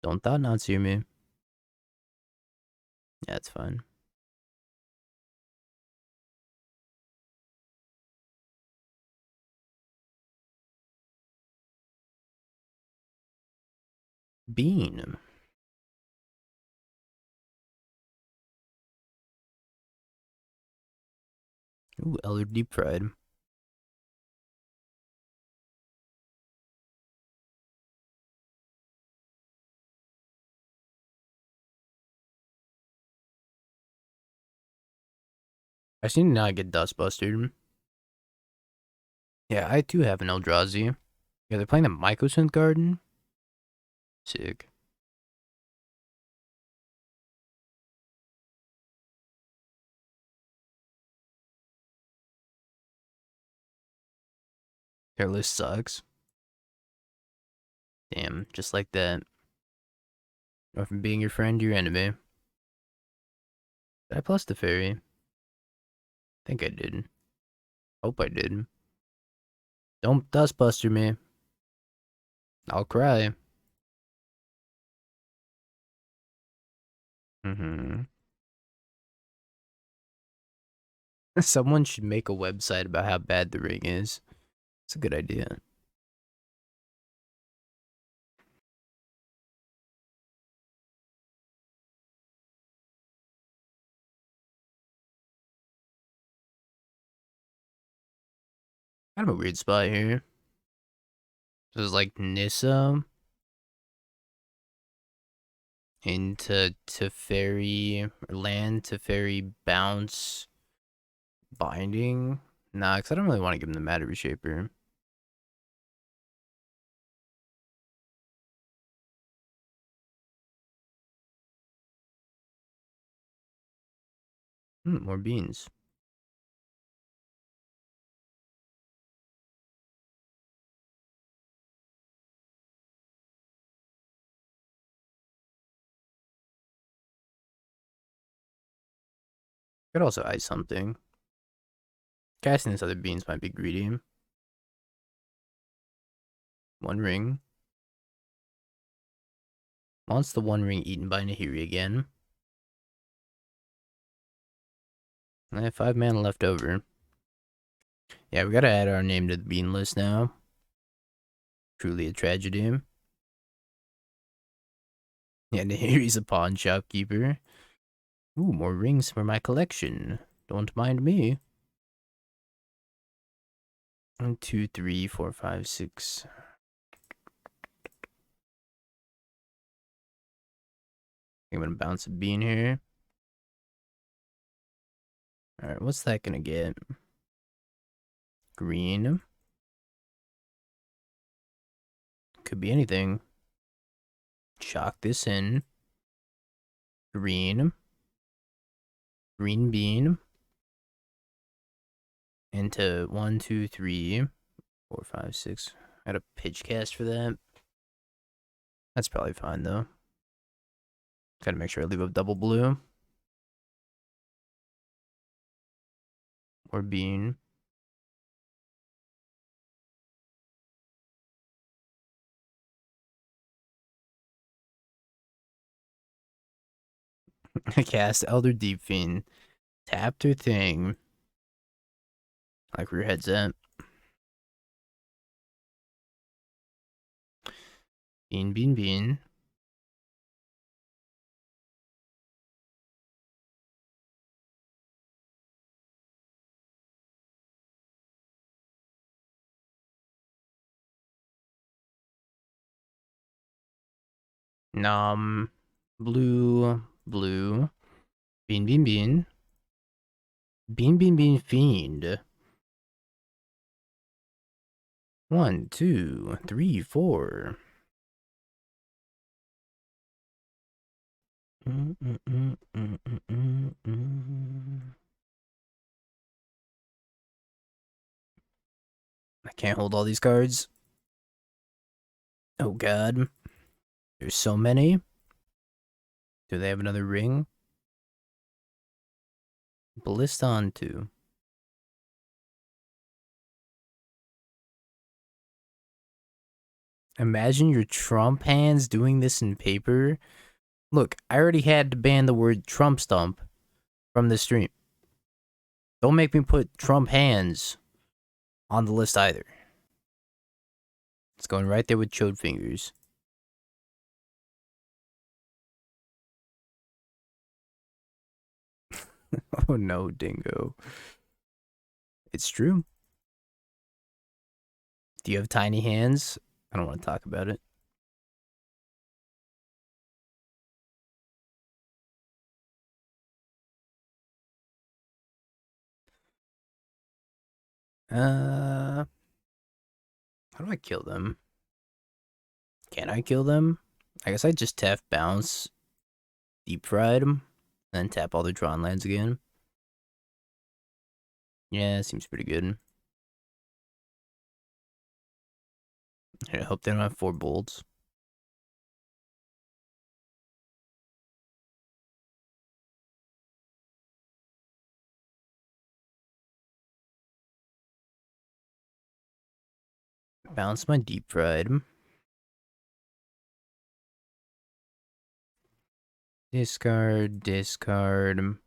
Don't thought not see me. Yeah, it's fine. Bean. Ooh, Elder Deep-Fiend. I seem to not get Dustbustered. Yeah, I too have an Eldrazi. Yeah, they're playing the Mycosynth Garden. Sick. Their list sucks. Damn, just like that. Or from being your friend, your enemy. Did I plus the fairy? Think I did. Hope I did. Don't Dustbuster me. I'll cry. Someone should make a website about how bad the ring is. It's a good idea. Kind of a weird spot here. This is like Nissa into Teferi, or land Teferi bounce binding. Nah, because I don't really want to give him the Matter Reshaper. More beans. Could also ice something. Casting this other beans might be greedy. One ring. Wants the one ring eaten by Nahiri again. I have 5 mana left over. Yeah, we gotta add our name to the bean list now. Truly a tragedy. Yeah, Nahiri's a pawn shopkeeper. Ooh, more rings for my collection. Don't mind me. 1, 2, 3, 4, 5, 6. I'm gonna bounce a bean here. Alright, what's that gonna get? Green. Could be anything. Chalk this in. Green. Green bean. Into 1, 2, 3, 4, 5, 6. I got a pitch cast for that. That's probably fine though. Gotta make sure I leave a double blue. Or bean. I cast Elder Deep-Fiend. Tapped her thing. Like where your head's at. Bean, bean, bean. Blue, blue. Bean, bean, bean. Bean, bean, bean, fiend. 1, 2, 3, 4. I can't hold all these cards. Oh god. There's so many. Do they have another ring? Ballista on 2. Imagine your Trump hands doing this in paper. Look, I already had to ban the word Trump stump from the stream. Don't make me put Trump hands on the list either. It's going right there with chode fingers. Oh no, Dingo. It's true. Do you have tiny hands? I don't want to talk about it. How do I kill them? Can I kill them? I guess I just tap bounce, deep fried them, then tap all their drawn lands again. Yeah, seems pretty good. I hope they don't have 4 bolts. Bounce my deep fried. Discard, discard.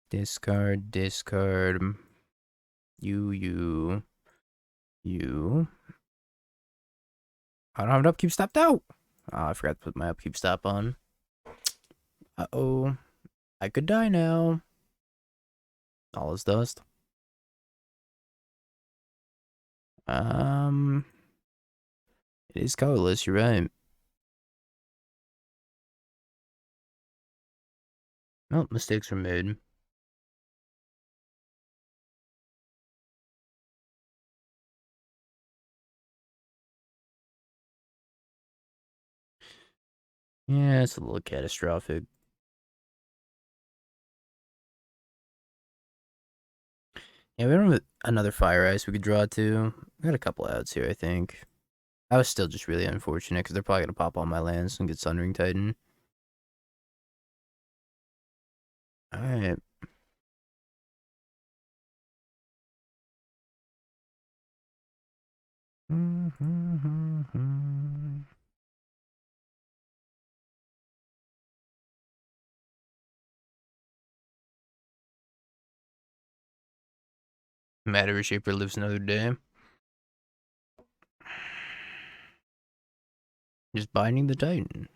Discard, discard. You. I don't have an upkeep stopped out. Oh, I forgot to put my upkeep stop on. Uh-oh. I could die now. All is dust. It is colorless, you're right. Oh, mistakes were made. Yeah, it's a little catastrophic. Yeah, we don't have another Fire Ice we could draw to. We got a couple outs here, I think. I was still just really unfortunate because they're probably going to pop all my lands and get Sundering Titan. Alright. Matter Reshaper lives another day. Just binding the Titan.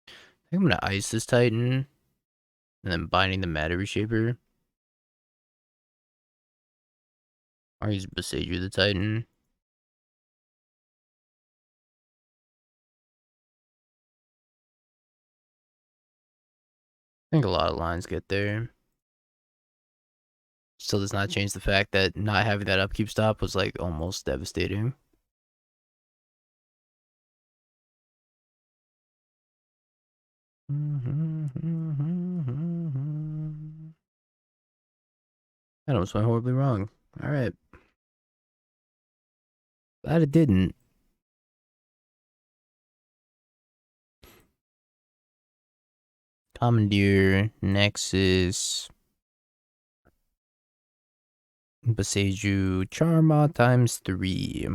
I think I'm gonna ice this Titan. And then binding the Matter Reshaper. Or use Besieger the Titan. I think a lot of lines get there. Still does not change the fact that not having that upkeep stop was like almost devastating. That almost went horribly wrong. Alright. Glad it didn't. Commandeer, Nexus, Boseiju, Charmaw times 3.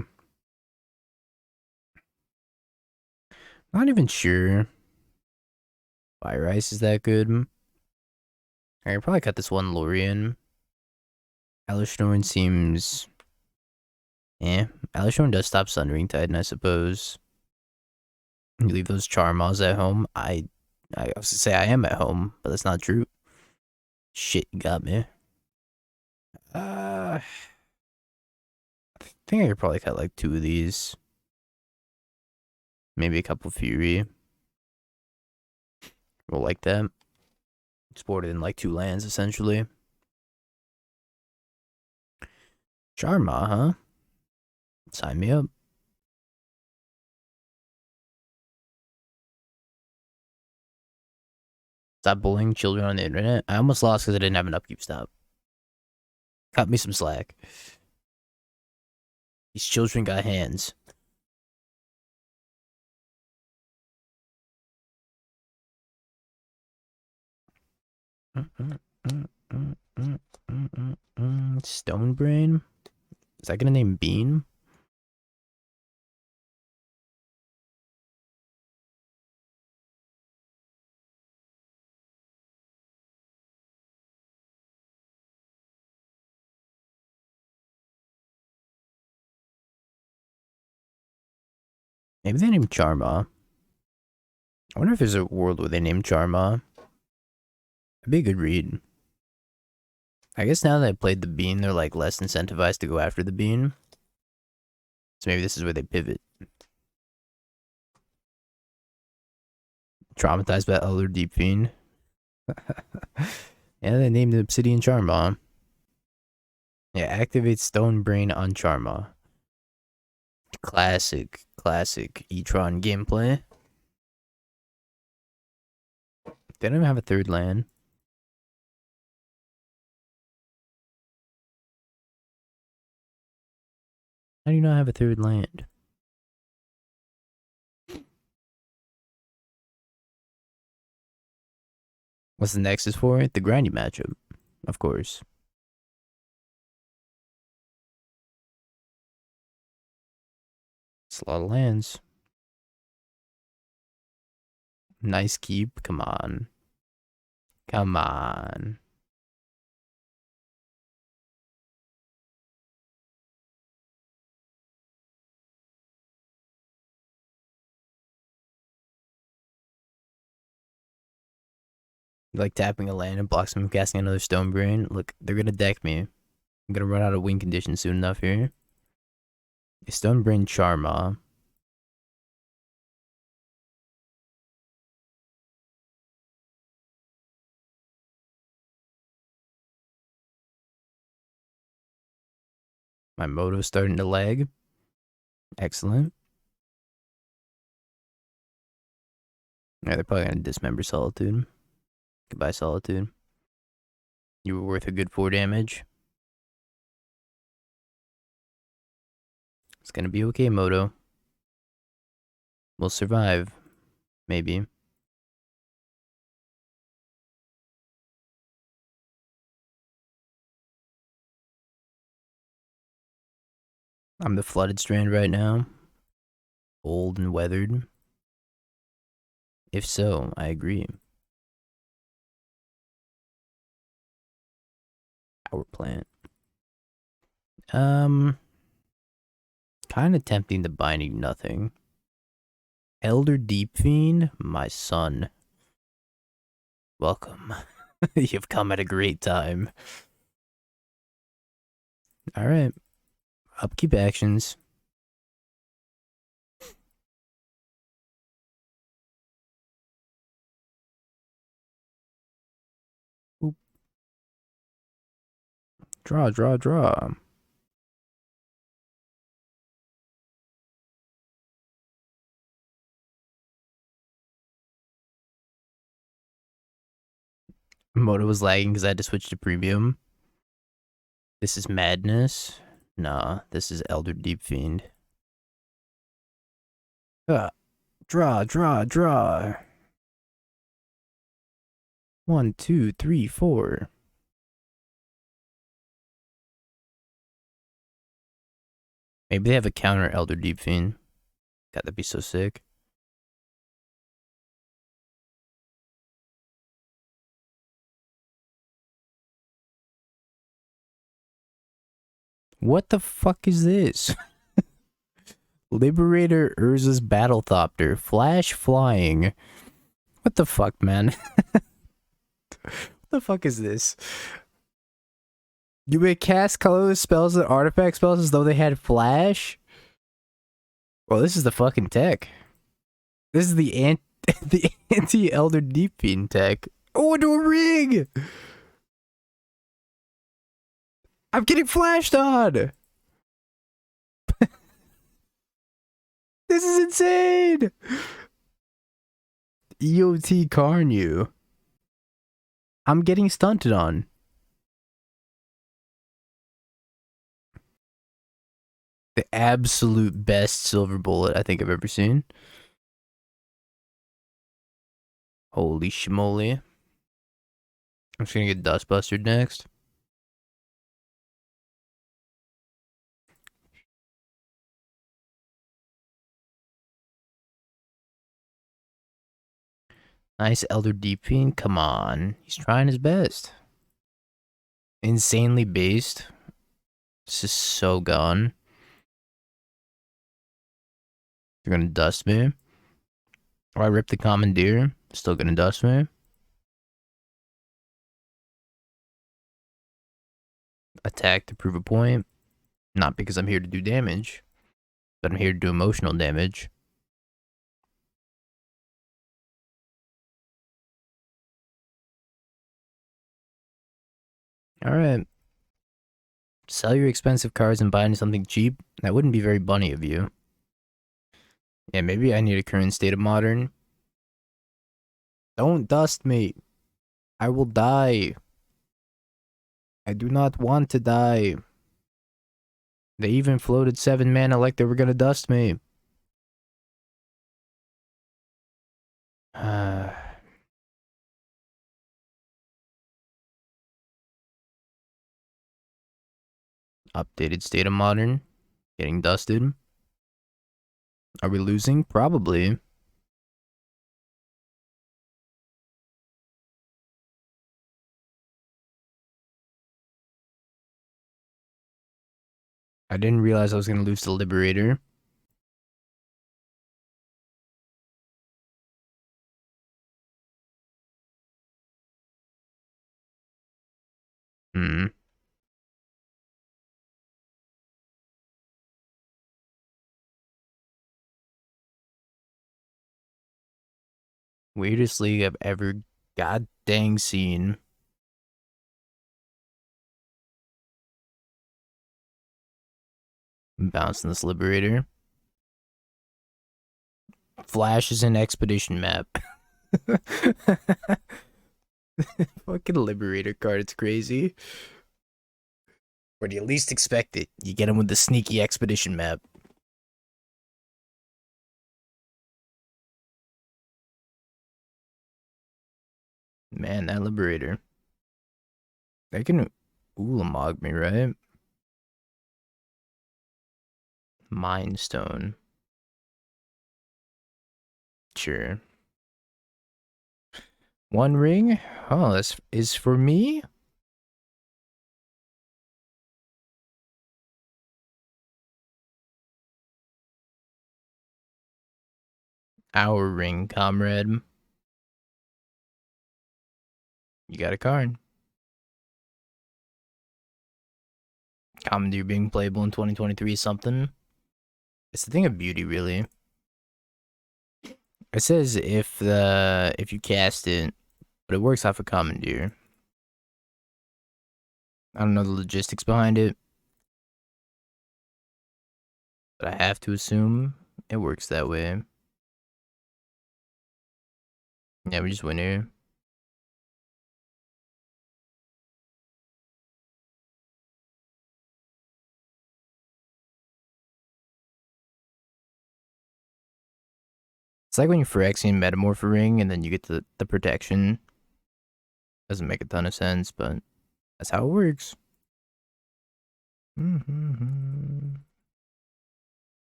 Not even sure Fire Ice is that good. I could probably cut this one Lorien. Elesh Norn seems... Elesh Norn does stop Sundering Titan, I suppose. You leave those Charmaws at home. I was gonna say I am at home, but that's not true. Shit, you got me. I think I could probably cut like 2 of these. Maybe a couple Fury. We'll like that. Exported in like 2 lands, essentially. Charmaw, huh? Sign me up. Stop bullying children on the internet. I almost lost because I didn't have an upkeep stop. Cut me some slack. These children got hands. Stone Brain? Is that gonna name Bean? Maybe they named Charmaw. I wonder if there's a world where they name Charmaw. That'd be a good read. I guess now that I played the Bean, they're like less incentivized to go after the Bean. So maybe this is where they pivot. Traumatized by Elder Deep-Fiend. Yeah, they named the Obsidian Charmaw. Yeah, activate Stone Brain on Charmaw. Classic E-Tron gameplay. They don't even have a 3rd land. How do you not have a 3rd land? What's the Nexus for? The grindy matchup, of course. It's a lot of lands. Nice keep. Come on. Come on. Like tapping a land and blocks them from casting another Stone Brain. Look, they're gonna deck me. I'm gonna run out of win condition soon enough here. A Stone Brain Charmaw. My moto's starting to lag. Excellent. Yeah, they're probably gonna dismember Solitude. Goodbye, Solitude. You were worth a good 4 damage. It's gonna be okay, Moto. We'll survive. Maybe. I'm the Flooded Strand right now. Old and weathered. If so, I agree. Power plant. Kind of tempting to Binding nothing. Elder Deep-Fiend, my son. Welcome. You've come at a great time. Alright. Upkeep actions. Draw, draw, draw. Moto was lagging because I had to switch to premium. This is madness. Nah, this is Elder Deep-Fiend. Draw, draw, draw. 1, 2, 3, 4. Maybe they have a counter Elder Deep-Fiend. God, that'd be so sick. What the fuck is this? Liberator Urza's Battlethopter. Flash flying. What the fuck, man? What the fuck is this? You may cast colorless spells and artifact spells as though they had flash? Well, this is the fucking tech. This is the anti-Elder Deep-Fiend tech. Oh, into a ring! I'm getting flashed on! This is insane! EOT Carnu. I'm getting stunted on. The absolute best silver bullet I think I've ever seen. Holy shmoly. I'm just gonna get Dustbustered next. Nice Elder Deep-Fiend. Come on. He's trying his best. Insanely based. This is so gone. You're gonna dust me. Or I rip the Commandeer. Still gonna dust me. Attack to prove a point. Not because I'm here to do damage, but I'm here to do emotional damage. Alright. Sell your expensive cards and buy into something cheap? That wouldn't be very bunny of you. Yeah, maybe I need a current state of modern. Don't dust me. I will die. I do not want to die. They even floated 7 mana like they were gonna dust me. Updated state of modern. Getting dusted. Are we losing? Probably. I didn't realize I was gonna lose the Liberator. Weirdest league I've ever god dang seen. I'm bouncing this Liberator. Flash is an expedition map. Fucking Liberator card, it's crazy. Where do you least expect it? You get him with the sneaky expedition map. Man, that Liberator. They can Ulamog me, right? Mind Stone. Sure. One ring? Oh, this is for me? Our ring, comrade. You got a card. Commandeer being playable in 2023 is something. It's the thing of beauty, really. It says if you cast it, but it works off a Commandeer. I don't know the logistics behind it, but I have to assume it works that way. Yeah, we just win here. It's like when you Phyrexian Metamorph Ring and then you get the protection. Doesn't make a ton of sense, but that's how it works. Okie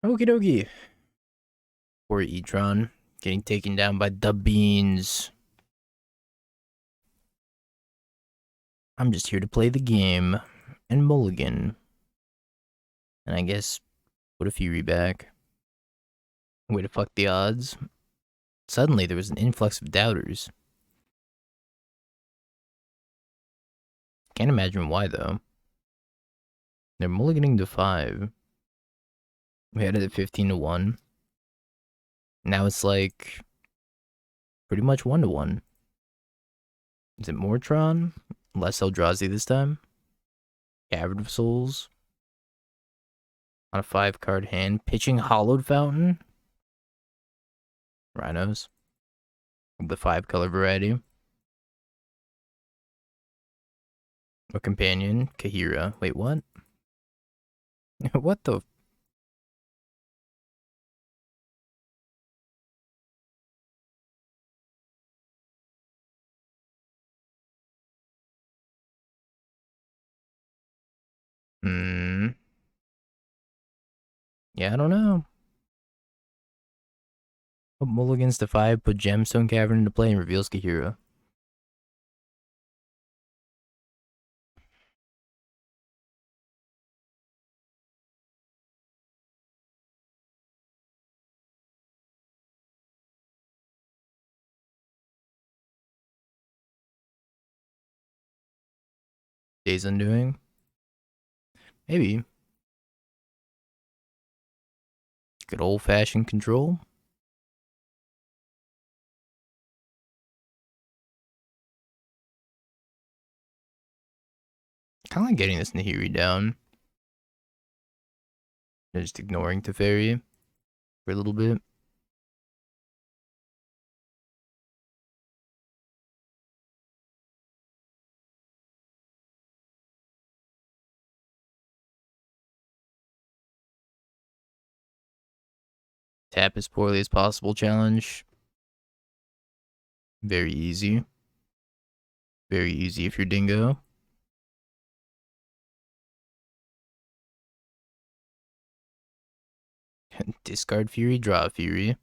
dokie. Poor E-Tron getting taken down by the beans. I'm just here to play the game and mulligan. And I guess put a Fury back. Way to fuck the odds. Suddenly there was an influx of doubters. Can't imagine why though. They're mulliganing to 5. We had it at 15-1. Now it's like pretty much 1-1. Is it more Tron? Less Eldrazi this time? Cavern of Souls? On a 5-card hand. Pitching Hallowed Fountain? Rhinos. The 5-color variety. A companion. Kahira. Wait, what? What the? Yeah, I don't know. Put mulligans to 5, put Gemstone Cavern into play, and reveals Kahira. Days Undoing? Maybe. Good old-fashioned control? Kind of like getting this Nahiri down. Just ignoring Teferi for a little bit. Tap as poorly as possible challenge. Very easy. Very easy if you're Dingo. Discard Fury, draw Fury.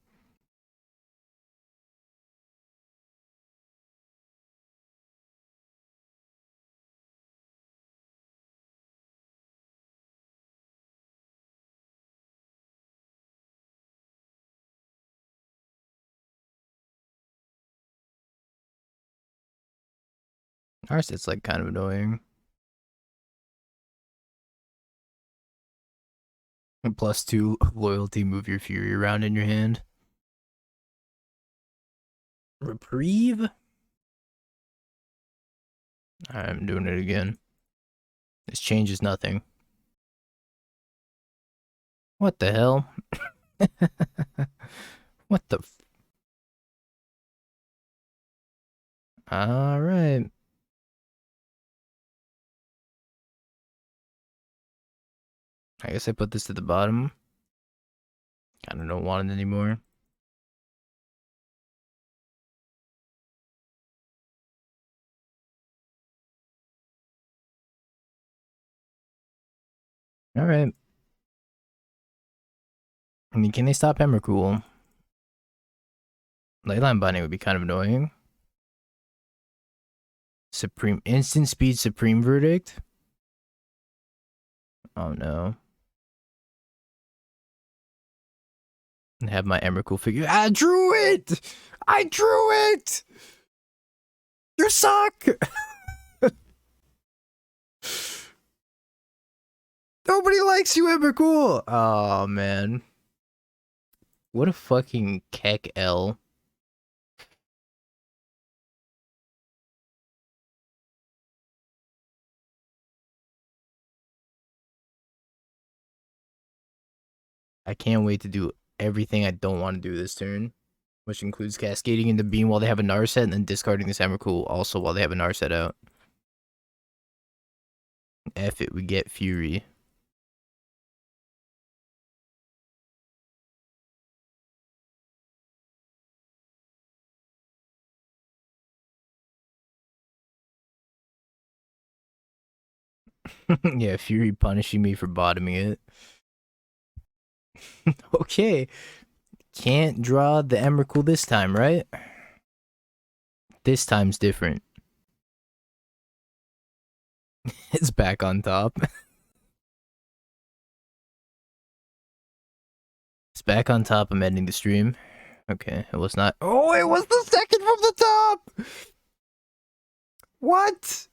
Our set's like kind of annoying. +2 loyalty, move your Fury around in your hand. Reprieve? I'm doing it again. This changes nothing. What the hell? What the Alright. I guess I put this to the bottom. Kinda don't want it anymore. Alright. I mean, can they stop Emrakul? Leyline Binding would be kind of annoying. Supreme Instant Speed Supreme Verdict? Oh no. And have my Emrakul figure. I drew it! I drew it! You suck! Nobody likes you, Emrakul! Oh man. What a fucking keck L. I can't wait to do everything I don't want to do this turn, which includes cascading into Beam while they have a Narset and then discarding this Emrakul also while they have a Narset out. F it, we get Fury. Yeah, Fury punishing me for bottoming it. Okay. Can't draw the Emrakul this time, right? This time's different. It's back on top. It's back on top. I'm ending the stream. Okay, it was not. Oh, it was the second from the top! What?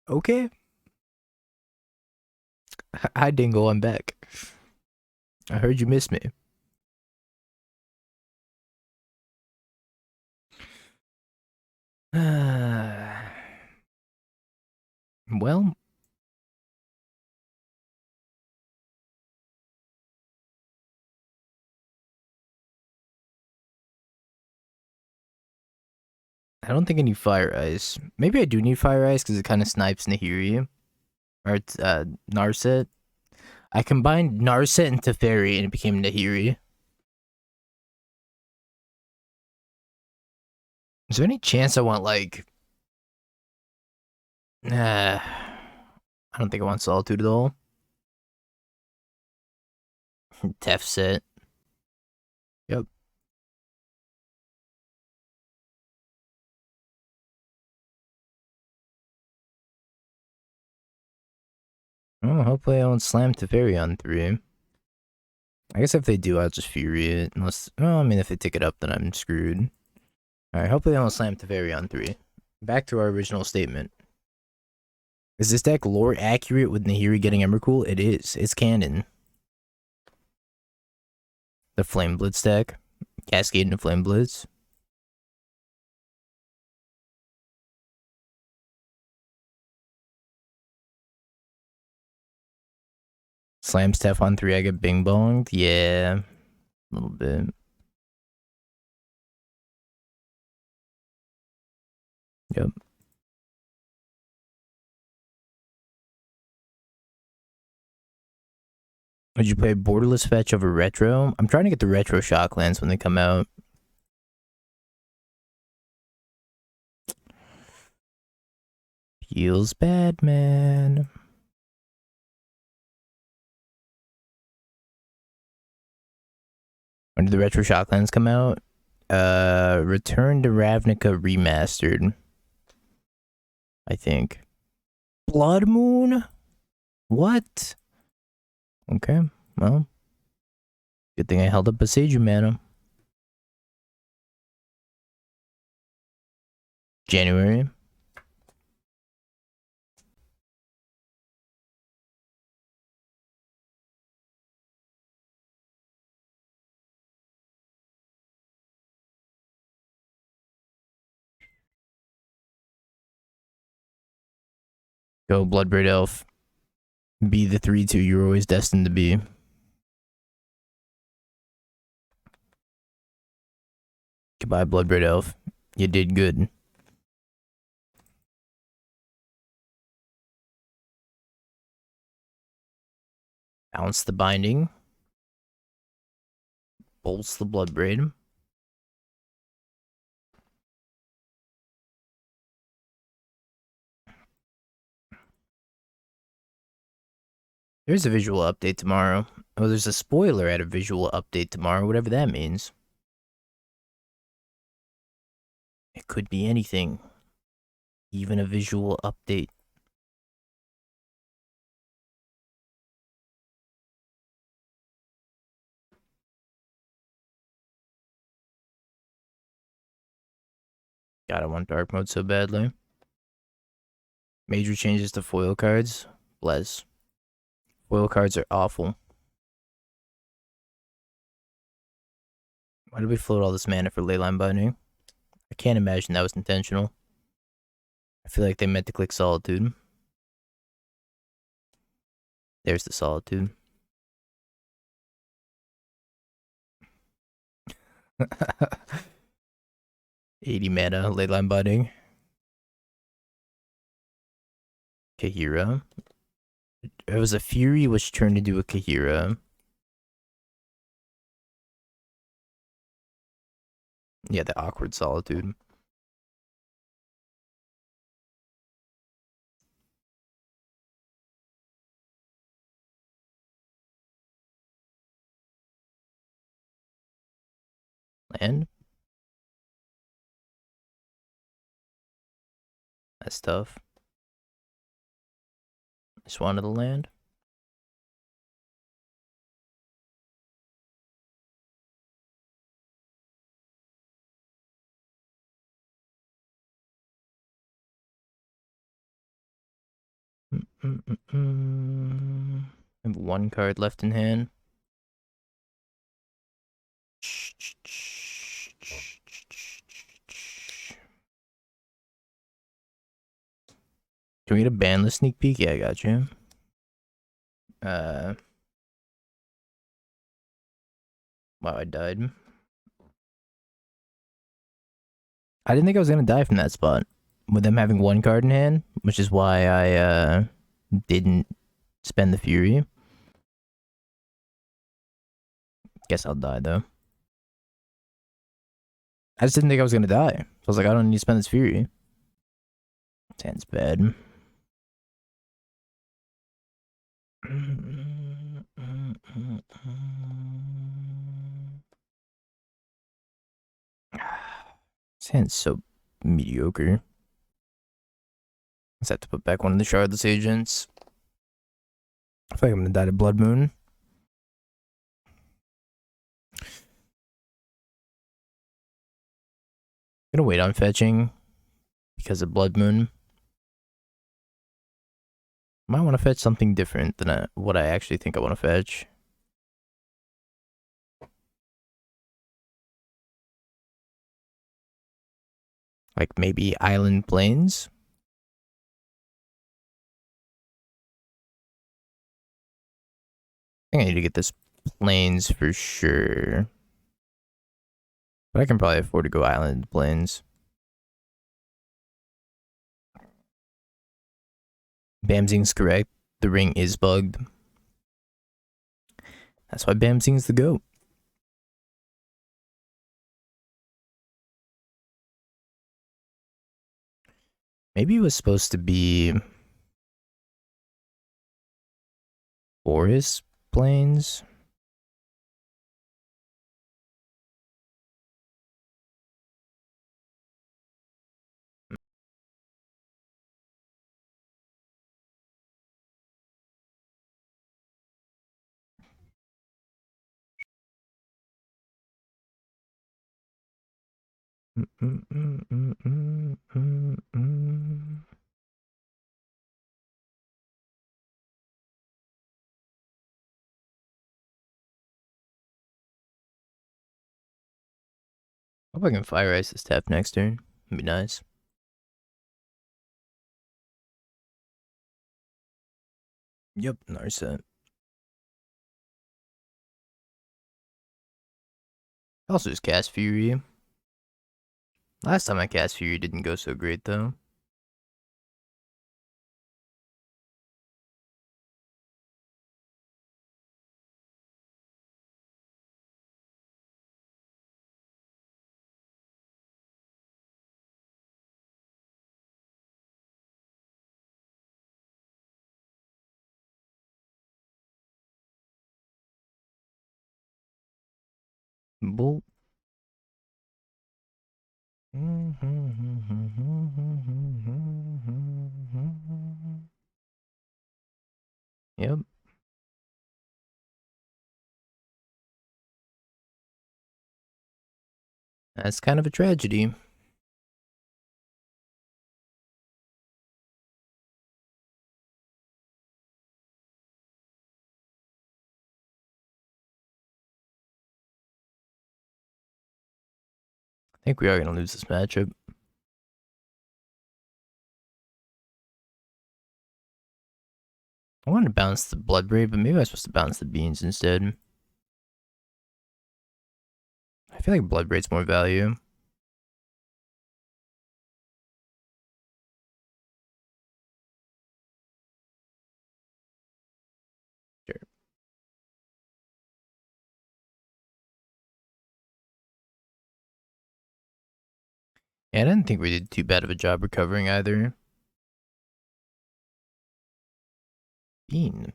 Okay. Hi, Dingle. I'm back. I heard you missed me. Well, I don't think I need Fire Ice. Maybe I do need Fire Ice because it kind of snipes Nahiri. Or it's Narset. I combined Narset and Teferi and it became Nahiri. Is there any chance I want, like... I don't think I want Solitude at all. Tef set. Yep. Oh, hopefully I don't slam Teferi on 3. I guess if they do, I'll just Fury it. Unless, well, I mean, if they tick it up, then I'm screwed. Alright, hopefully I don't slam Teferi on 3. Back to our original statement. Is this deck lore accurate with Nahiri getting Emrakul? It is. It's canon. The Flame Blitz deck. Cascade into Flame Blitz. Slam Steph on 3, I get Bing Bonged. Yeah. A little bit. Yep. Would you play Borderless Fetch over Retro? I'm trying to get the Retro Shocklands when they come out. Feels bad, man. When did the Retro Shocklands come out? Return to Ravnica Remastered. I think. Blood Moon? What? Okay, well. Good thing I held up a Seiju mana. January. Go Bloodbraid Elf. Be the 3-2 you're always destined to be. Goodbye, Bloodbraid Elf. You did good. Bounce the Binding. Bolts the Bloodbraid. There's a visual update tomorrow. Oh, there's a spoiler at a visual update tomorrow, whatever that means. It could be anything. Even a visual update. God, I want dark mode so badly. Major changes to foil cards. Bless. Foil cards are awful. Why did we float all this mana for Leyline Binding? I can't imagine that was intentional. I I feel like they meant to click Solitude. There's the Solitude. $80 mana, Leyline Binding. Kahira. It was a Fury which turned into a Kahira. Yeah, the awkward Solitude. Land? That's tough. Just wanted the land. I have one card left in hand. Can we get a banless sneak peek? Yeah, I got you. Wow, I died. I didn't think I was gonna die from that spot. With them having one card in hand, which is why I didn't spend the Fury. Guess I'll die though. I just didn't think I was gonna die. So I was like, I don't need to spend this Fury. Sounds bad. Sounds so mediocre. Let's have to put back one of the Shardless Agents. I feel like I'm gonna die to Blood Moon. I'm gonna wait on fetching because of Blood Moon. Might want to fetch something different than what I actually think I want to fetch. Like maybe Island Plains. I think I need to get this Plains for sure. But I can probably afford to go Island Plains. Bamzing's correct. The ring is bugged. That's why Bamzing's the GOAT. Maybe it was supposed to be Forest Plains. Hope I can Fire Ice this tap next turn. That'd be nice. Yep, Narset. Also just cast Fury. Last time I cast Fury didn't go so great though. Bull. Yep. That's kind of a tragedy. I think we are going to lose this matchup. I wanted to bounce the Bloodbraid, but maybe I was supposed to bounce the beans instead. I feel like Bloodbraid's more value. Sure. Yeah, I didn't think we did too bad of a job recovering either. Bean.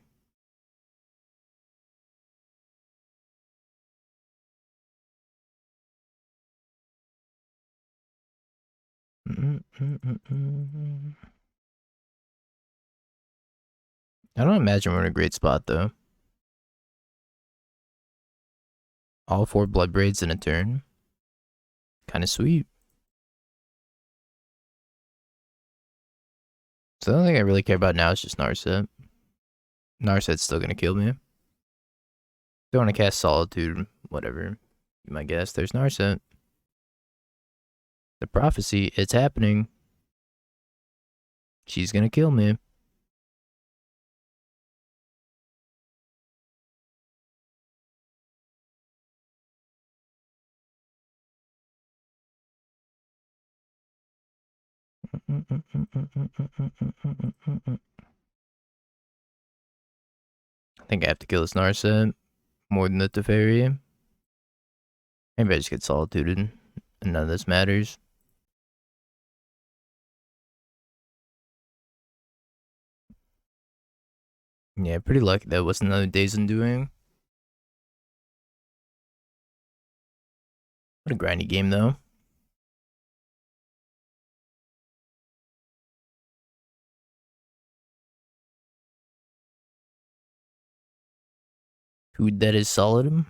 I don't imagine we're in a great spot though. All 4 Bloodbraids in a turn. Kind of sweet. So the only thing I really care about now is just Narset. Narset's still gonna kill me. Don't want to cast Solitude, whatever. You might guess. There's Narset. The prophecy, it's happening. She's gonna kill me. I think I have to kill this Narset more than the Teferi. Maybe I just get Solituded and none of this matters. Yeah, pretty lucky that wasn't another Days Undoing. What a grindy game though. Who that is solid?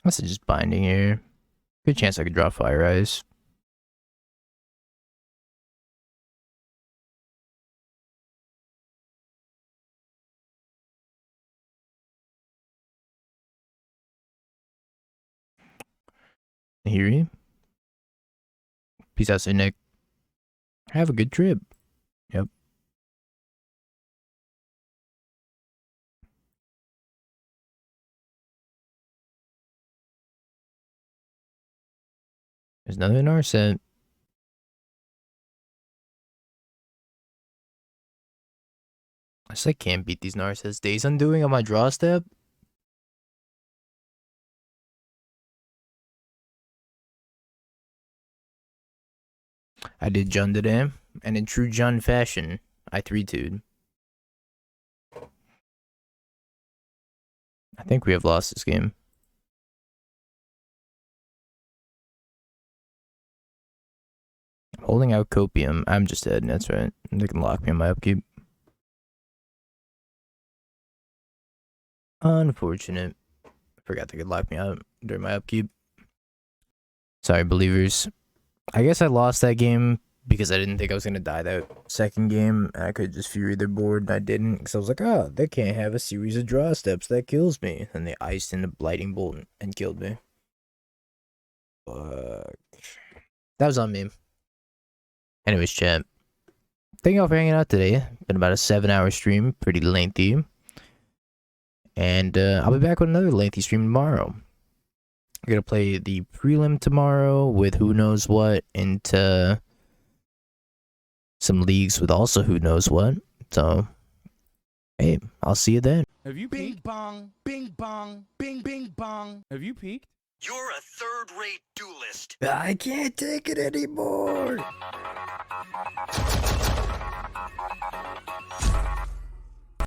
This is just binding here. Good chance I could draw Fire Ice. Here. Peace out, Nick. Have a good trip. Yep. There's nothing in our set. I just like can't beat these Narsets. Days Undoing on my draw step. I did Jund today, and in true Jund fashion, I 3-2'd. I think we have lost this game. I'm holding out Copium. I'm just dead, that's right. They can lock me on my upkeep. Unfortunate. I forgot they could lock me out during my upkeep. Sorry, believers. I guess I lost that game because I didn't think I was going to die that second game. And I could just fury their board, and I didn't. Because I was like, oh, they can't have a series of draw steps. That kills me. And they iced in a Blighting Bolt and killed me. Fuck. That was on me. Anyways, chat. Thank y'all for hanging out today. Been about a 7-hour stream. Pretty lengthy. And I'll be back with another lengthy stream tomorrow. I'm going to play the prelim tomorrow with who knows what into some leagues with also who knows what. So, hey, I'll see you then. Have you Bing bong, bing bong, bing bing bong. Have you peaked? You're a third-rate duelist. I can't take it anymore.